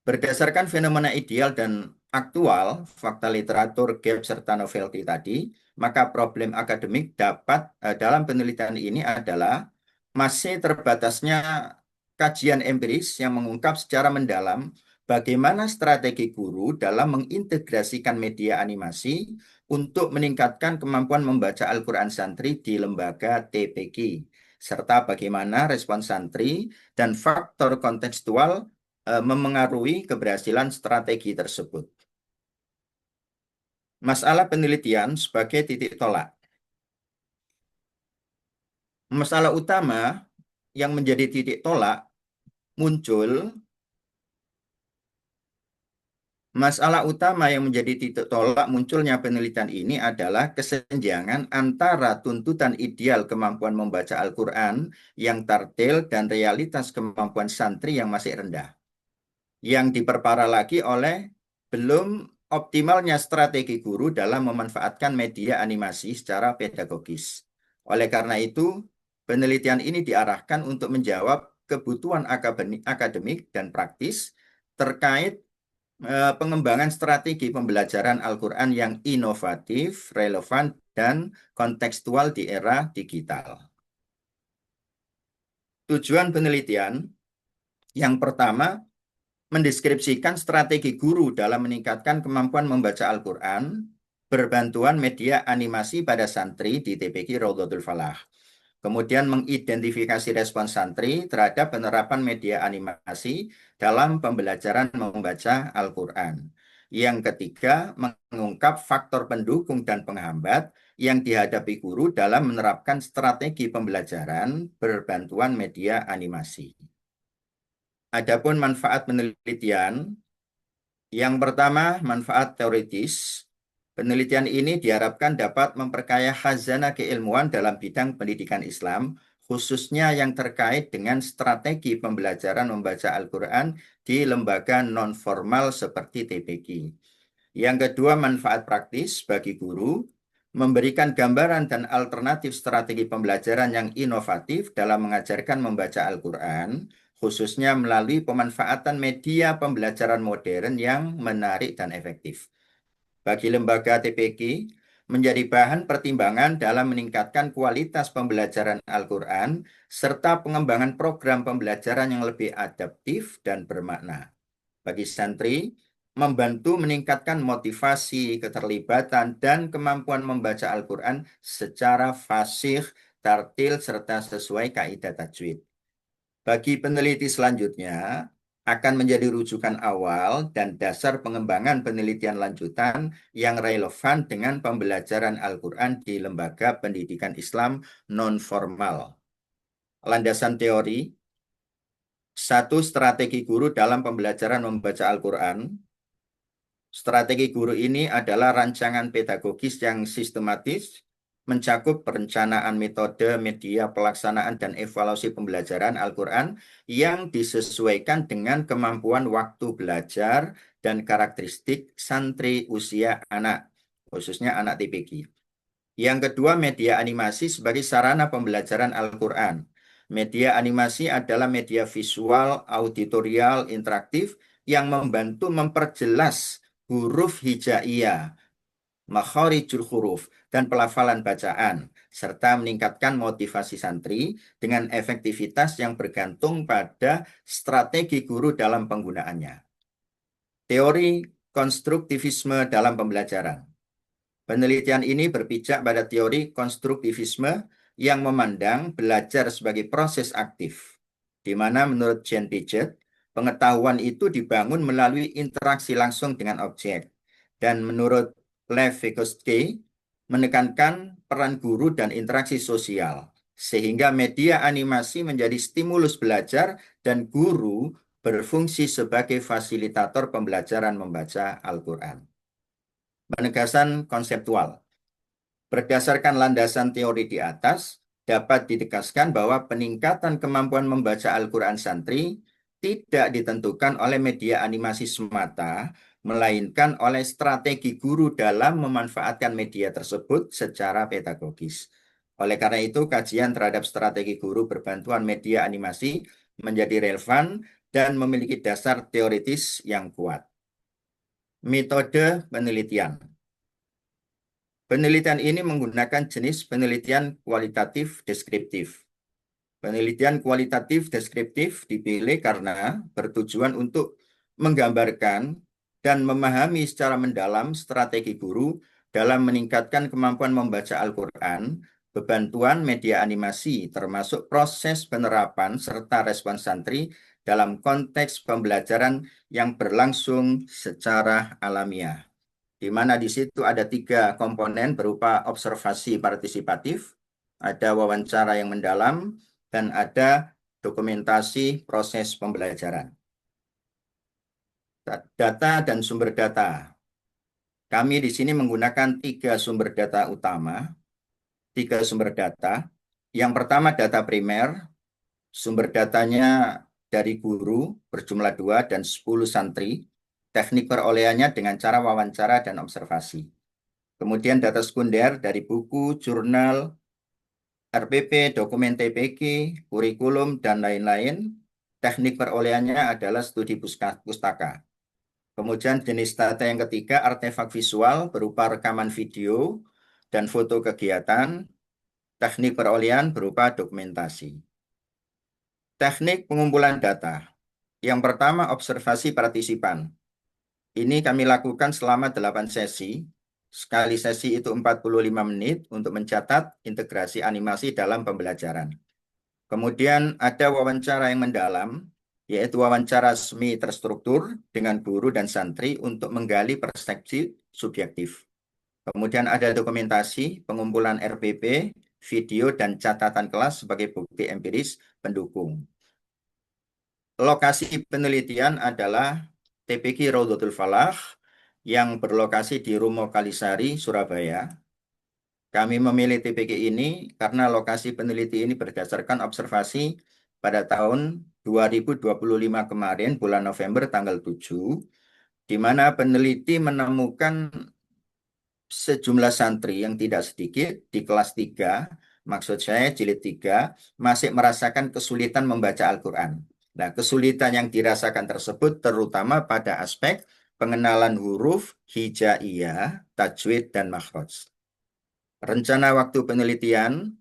Berdasarkan fenomena ideal dan aktual, fakta literatur, gap, serta novelty tadi, maka problem akademik dalam penelitian ini adalah masih terbatasnya kajian empiris yang mengungkap secara mendalam bagaimana strategi guru dalam mengintegrasikan media animasi untuk meningkatkan kemampuan membaca Al-Quran santri di lembaga TPQ, serta bagaimana respons santri dan faktor kontekstual memengaruhi keberhasilan strategi tersebut. Masalah penelitian sebagai titik tolak. Masalah utama yang menjadi titik tolak munculnya penelitian ini adalah kesenjangan antara tuntutan ideal kemampuan membaca Al-Quran yang tartil dan realitas kemampuan santri yang masih rendah, yang diperparah lagi oleh belum optimalnya strategi guru dalam memanfaatkan media animasi secara pedagogis. Oleh karena itu, penelitian ini diarahkan untuk menjawab kebutuhan akademik dan praktis terkait pengembangan strategi pembelajaran Al-Quran yang inovatif, relevan, dan kontekstual di era digital. Tujuan penelitian yang pertama, mendeskripsikan strategi guru dalam meningkatkan kemampuan membaca Al-Quran berbantuan media animasi pada santri di TPQ Raudhatul Falah. Kemudian mengidentifikasi respons santri terhadap penerapan media animasi dalam pembelajaran membaca Al-Quran. Yang ketiga, mengungkap faktor pendukung dan penghambat yang dihadapi guru dalam menerapkan strategi pembelajaran berbantuan media animasi. Adapun manfaat penelitian, yang pertama, manfaat teoritis. Penelitian ini diharapkan dapat memperkaya khazanah keilmuan dalam bidang pendidikan Islam, khususnya yang terkait dengan strategi pembelajaran membaca Al-Quran di lembaga non-formal seperti TPQ. Yang kedua, manfaat praktis bagi guru, memberikan gambaran dan alternatif strategi pembelajaran yang inovatif dalam mengajarkan membaca Al-Quran, khususnya melalui pemanfaatan media pembelajaran modern yang menarik dan efektif. Bagi lembaga TPQ, menjadi bahan pertimbangan dalam meningkatkan kualitas pembelajaran Al-Quran, serta pengembangan program pembelajaran yang lebih adaptif dan bermakna. Bagi santri, membantu meningkatkan motivasi, keterlibatan, dan kemampuan membaca Al-Quran secara fasih, tartil, serta sesuai kaidah tajwid. Bagi peneliti selanjutnya, akan menjadi rujukan awal dan dasar pengembangan penelitian lanjutan yang relevan dengan pembelajaran Al-Quran di lembaga pendidikan Islam non-formal. Landasan teori, 1. Strategi guru dalam pembelajaran membaca Al-Quran. Strategi guru ini adalah rancangan pedagogis yang sistematis, mencakup perencanaan metode, media, pelaksanaan, dan evaluasi pembelajaran Al-Quran yang disesuaikan dengan kemampuan waktu belajar dan karakteristik santri usia anak, khususnya anak TPQ. Yang kedua, media animasi sebagai sarana pembelajaran Al-Quran. Media animasi adalah media visual, auditorial, interaktif yang membantu memperjelas huruf hijaiyah, makharijul huruf, dan pelafalan bacaan, serta meningkatkan motivasi santri dengan efektivitas yang bergantung pada strategi guru dalam penggunaannya. Teori konstruktivisme dalam pembelajaran. Penelitian ini berpijak pada teori konstruktivisme yang memandang belajar sebagai proses aktif, di mana menurut Jean Piaget, pengetahuan itu dibangun melalui interaksi langsung dengan objek. Dan menurut Lev Vygotsky, menekankan peran guru dan interaksi sosial, sehingga media animasi menjadi stimulus belajar dan guru berfungsi sebagai fasilitator pembelajaran membaca Al-Quran. Penegasan konseptual. Berdasarkan landasan teori di atas, dapat ditegaskan bahwa peningkatan kemampuan membaca Al-Quran santri tidak ditentukan oleh media animasi semata, melainkan oleh strategi guru dalam memanfaatkan media tersebut secara pedagogis. Oleh karena itu, kajian terhadap strategi guru berbantuan media animasi menjadi relevan dan memiliki dasar teoritis yang kuat. Metode penelitian. Penelitian ini menggunakan jenis penelitian kualitatif deskriptif. Penelitian kualitatif deskriptif dipilih karena bertujuan untuk menggambarkan dan memahami secara mendalam strategi guru dalam meningkatkan kemampuan membaca Al-Quran, bebantuan media animasi, termasuk proses penerapan serta respon santri dalam konteks pembelajaran yang berlangsung secara alamiah, di mana di situ ada 3 komponen berupa observasi partisipatif, ada wawancara yang mendalam, dan ada dokumentasi proses pembelajaran. Data dan sumber data. Kami di sini menggunakan 3 sumber data utama. 3 sumber data. Yang pertama data primer. Sumber datanya dari guru berjumlah 2 dan 10 santri. Teknik perolehannya dengan cara wawancara dan observasi. Kemudian data sekunder dari buku, jurnal, RPP, dokumen TPQ, kurikulum, dan lain-lain. Teknik perolehannya adalah studi pustaka. Kemudian jenis data yang ketiga, artefak visual berupa rekaman video dan foto kegiatan. Teknik perolehan berupa dokumentasi. Teknik pengumpulan data. Yang pertama, observasi partisipan. Ini kami lakukan selama 8 sesi. Sekali sesi itu 45 menit untuk mencatat integrasi animasi dalam pembelajaran. Kemudian ada wawancara yang mendalam, yaitu wawancara semi terstruktur dengan guru dan santri untuk menggali persepsi subjektif. Kemudian ada dokumentasi, pengumpulan RPP, video, dan catatan kelas sebagai bukti empiris pendukung. Lokasi penelitian adalah TPQ Raudhatul Falah yang berlokasi di Rumo Kalisari, Surabaya. Kami memilih TPQ ini karena lokasi peneliti ini berdasarkan observasi pada tahun 2025 kemarin, bulan November tanggal 7, di mana peneliti menemukan sejumlah santri yang tidak sedikit di kelas 3, maksud saya jilid 3, masih merasakan kesulitan membaca Al-Quran. Nah, kesulitan yang dirasakan tersebut terutama pada aspek pengenalan huruf, hijaiyah, tajwid, dan makhraj. Rencana waktu penelitian,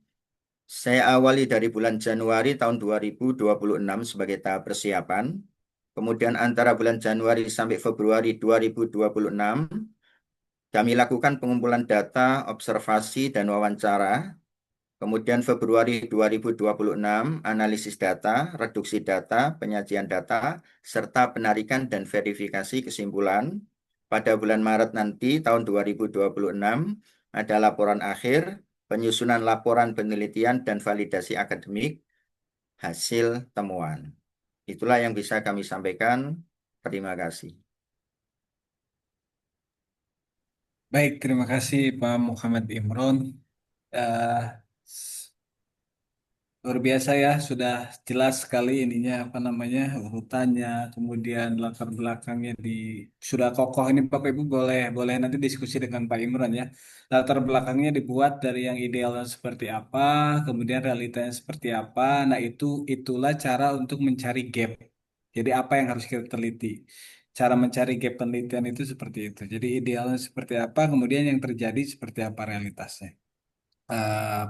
saya awali dari bulan Januari tahun 2026 sebagai tahap persiapan. Kemudian antara bulan Januari sampai Februari 2026, kami lakukan pengumpulan data, observasi, dan wawancara. Kemudian Februari 2026, analisis data, reduksi data, penyajian data, serta penarikan dan verifikasi kesimpulan. Pada bulan Maret nanti tahun 2026 ada laporan akhir, penyusunan laporan penelitian dan validasi akademik, hasil temuan. Itulah yang bisa kami sampaikan. Terima kasih. Baik, terima kasih Pak Muhammad Imron. Eh, Luar biasa ya, sudah jelas sekali ininya apa namanya urutannya, kemudian latar belakangnya sudah kokoh ini Bapak Ibu boleh boleh nanti diskusi dengan Pak Imran ya. Latar belakangnya dibuat dari yang idealnya seperti apa, kemudian realitanya seperti apa. Nah itulah cara untuk mencari gap. Jadi apa yang harus kita teliti? Cara mencari gap penelitian itu seperti itu. Jadi idealnya seperti apa, kemudian yang terjadi seperti apa realitasnya.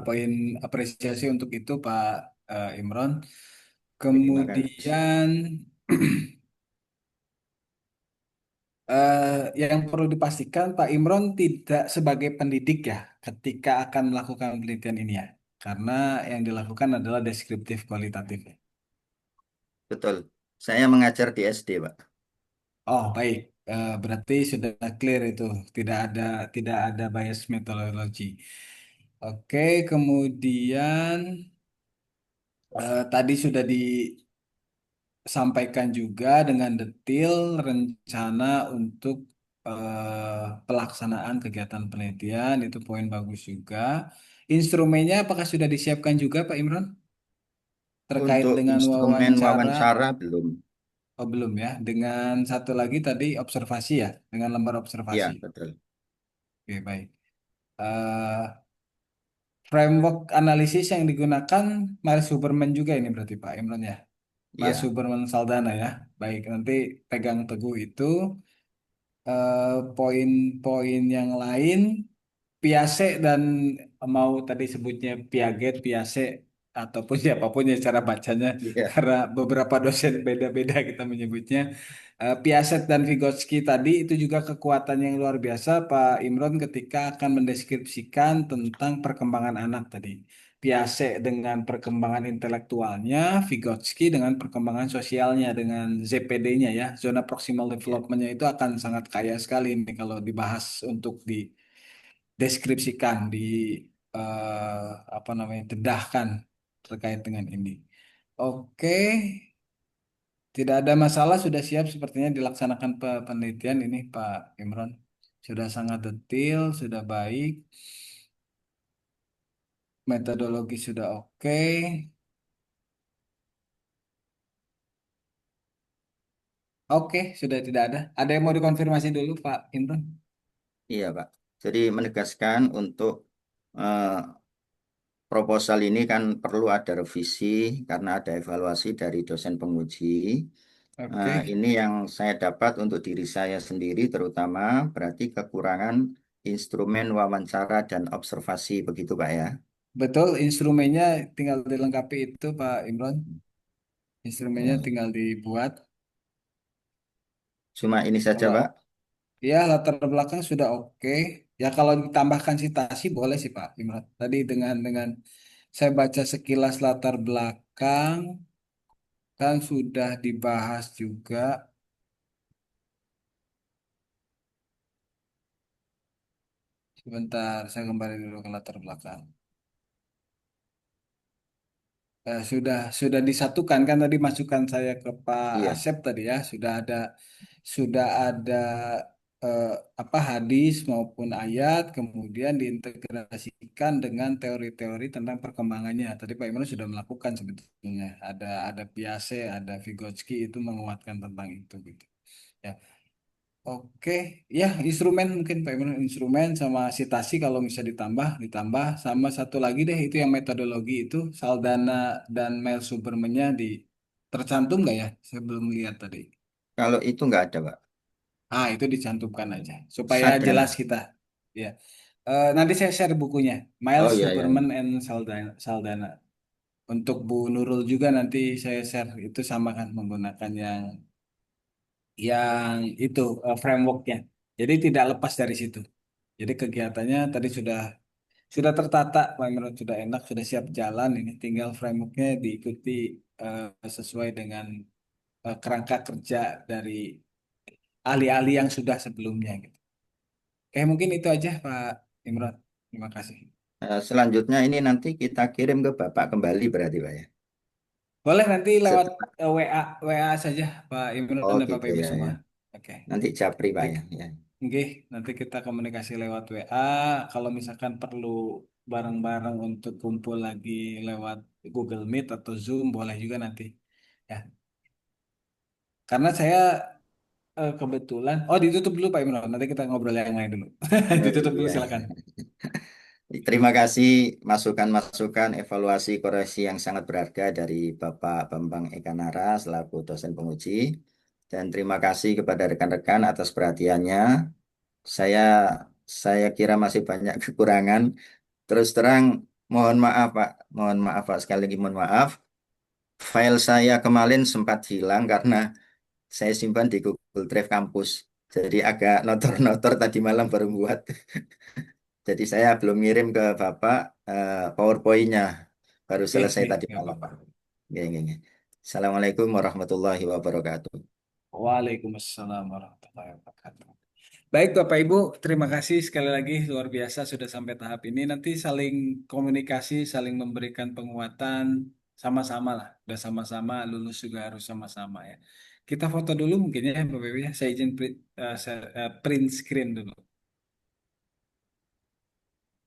Poin apresiasi untuk itu Pak Imron. Terima kasih. Kemudian yang perlu dipastikan Pak Imron tidak sebagai pendidik ya ketika akan melakukan penelitian ini ya. Karena yang dilakukan adalah deskriptif kualitatif. Betul. Saya mengajar di SD, Pak. Oh, baik. Berarti sudah clear itu, tidak ada tidak ada bias metodologi. Oke, kemudian tadi sudah disampaikan juga dengan detail rencana untuk pelaksanaan kegiatan penelitian, itu poin bagus juga. Instrumennya apakah sudah disiapkan juga Pak Imran? Terkait Untuk dengan instrumen wawancara, wawancara belum. oh belum ya. Dengan satu lagi tadi observasi ya, dengan lembar observasi. Iya, betul. Oke, baik. Eh, Framework analisis yang digunakan Miles Huberman juga ini berarti Pak Imran ya. Mas Iya. Huberman Saldana ya. Baik, nanti pegang teguh itu. Poin-poin yang lain Piase dan mau tadi sebutnya Piaget, Piase ataupun siapapun ya cara bacanya Iya. karena beberapa dosen beda-beda kita menyebutnya. Piaset dan Vygotsky tadi itu juga kekuatan yang luar biasa Pak Imron ketika akan mendeskripsikan tentang perkembangan anak tadi. Piase dengan perkembangan intelektualnya, Vygotsky dengan perkembangan sosialnya dengan ZPD-nya ya, zona proximal Iya. development-nya itu akan sangat kaya sekali ini kalau dibahas untuk dideskripsikan, apa namanya, dedahkan terkait dengan ini. Oke, tidak ada masalah, sudah siap sepertinya dilaksanakan penelitian ini Pak Imron. Sudah sangat detail, sudah baik, metodologi sudah oke. Oke, sudah tidak ada. Ada yang mau dikonfirmasi dulu Pak Imron? Iya, Pak. Jadi menegaskan untuk eh, proposal ini kan perlu ada revisi karena ada evaluasi dari dosen penguji. Oke, Ini yang saya dapat untuk diri saya sendiri terutama berarti kekurangan instrumen wawancara dan observasi begitu, Pak ya. betul, instrumennya tinggal dilengkapi itu Pak Imron. Instrumennya Ya. tinggal dibuat. Cuma ini saja, Kalau Pak. ya, latar belakang sudah oke. Ya, kalau ditambahkan citasi boleh sih Pak Imran. Tadi dengan saya baca sekilas latar belakang kan sudah dibahas juga. Sebentar, saya kembali dulu ke latar belakang. Sudah disatukan kan tadi masukan saya ke Pak Iya. Asep tadi ya, sudah ada eh, apa hadis maupun ayat kemudian diintegrasikan dengan teori-teori tentang perkembangannya. Tadi Pak Imran sudah melakukan sebetulnya. Ada Piaget, ada Vygotsky itu menguatkan tentang itu gitu. Ya. Oke, ya instrumen mungkin Pak Imran, instrumen sama sitasi kalau bisa ditambah sama satu lagi deh itu yang metodologi itu Saldana dan Miles Superman-nya tercantum nggak ya? Saya belum lihat tadi. Kalau itu nggak ada, Pak. Itu dicantumkan aja supaya jelas Sadana. kita. Ya, nanti saya share bukunya Oh Miles iya, ya. Superman and Saldana. Untuk Bu Nurul juga nanti saya share itu sama kan menggunakan yang itu frameworknya. Jadi tidak lepas dari situ. Jadi kegiatannya tadi sudah tertata, Pak Imran, sudah enak, sudah siap jalan ini. Tinggal frameworknya diikuti sesuai dengan kerangka kerja dari ahli-ahli yang sudah sebelumnya gitu. Oke, mungkin itu aja Pak Imran. Terima kasih. Selanjutnya ini nanti kita kirim ke Bapak kembali berarti Pak ya. Boleh nanti lewat Setelah, WA saja Pak Imran oh dan gitu Bapak Ibu ya semua. ya. Oke. Nanti Japri Pak Nanti, ya. Ya. oke, nanti kita komunikasi lewat WA. Kalau misalkan perlu bareng-bareng untuk kumpul lagi lewat Google Meet atau Zoom, boleh juga nanti. Ya, karena saya kebetulan, oh ditutup dulu Pak Imran. Nanti kita ngobrol yang lain dulu. Oh Ditutup dulu iya. silakan. Terima kasih masukan-masukan evaluasi koreksi yang sangat berharga dari Bapak Bambang Eka Nara selaku dosen penguji. Dan terima kasih kepada rekan-rekan atas perhatiannya. Saya saya kira masih banyak kekurangan. Terus terang mohon maaf Pak, mohon maaf Pak sekali lagi mohon maaf. File saya kemarin sempat hilang karena saya simpan di Google Drive kampus. Jadi agak notor-notor tadi malam baru buat. Jadi saya belum ngirim ke Bapak PowerPoint-nya. Baru Oke, selesai oke, tadi nggak malam. apa-apa. Oke, oke, oke. Assalamualaikum warahmatullahi wabarakatuh. Waalaikumsalam warahmatullahi wabarakatuh. Baik Bapak Ibu, terima kasih sekali lagi luar biasa sudah sampai tahap ini. Nanti saling komunikasi, saling memberikan penguatan sama-sama lah. Udah sama-sama lulus juga harus sama-sama ya. Kita foto dulu mungkin ya Bapak Ibu ya. Saya izin print screen dulu.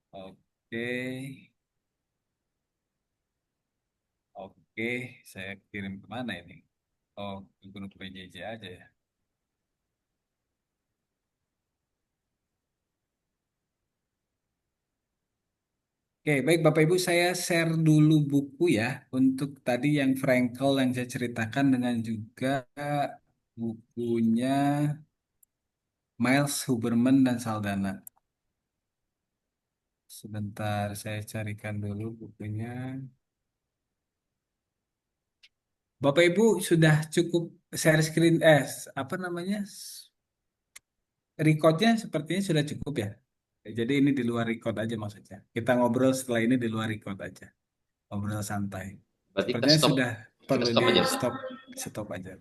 Oke, oke. Saya kirim kemana ini? Oh, ke grup PJJ aja ya. Oke, baik Bapak Ibu, saya share dulu buku ya untuk tadi yang Frankel yang saya ceritakan dengan juga bukunya Miles Huberman dan Saldana. Sebentar, saya carikan dulu bukunya. Bapak Ibu sudah cukup share screen, apa namanya? Recordnya sepertinya sudah cukup ya. Jadi ini di luar record aja maksudnya. Kita ngobrol setelah ini di luar record aja. Ngobrol santai. Berarti Sepertinya sudah kita perlu stop di aja. stop, stop aja.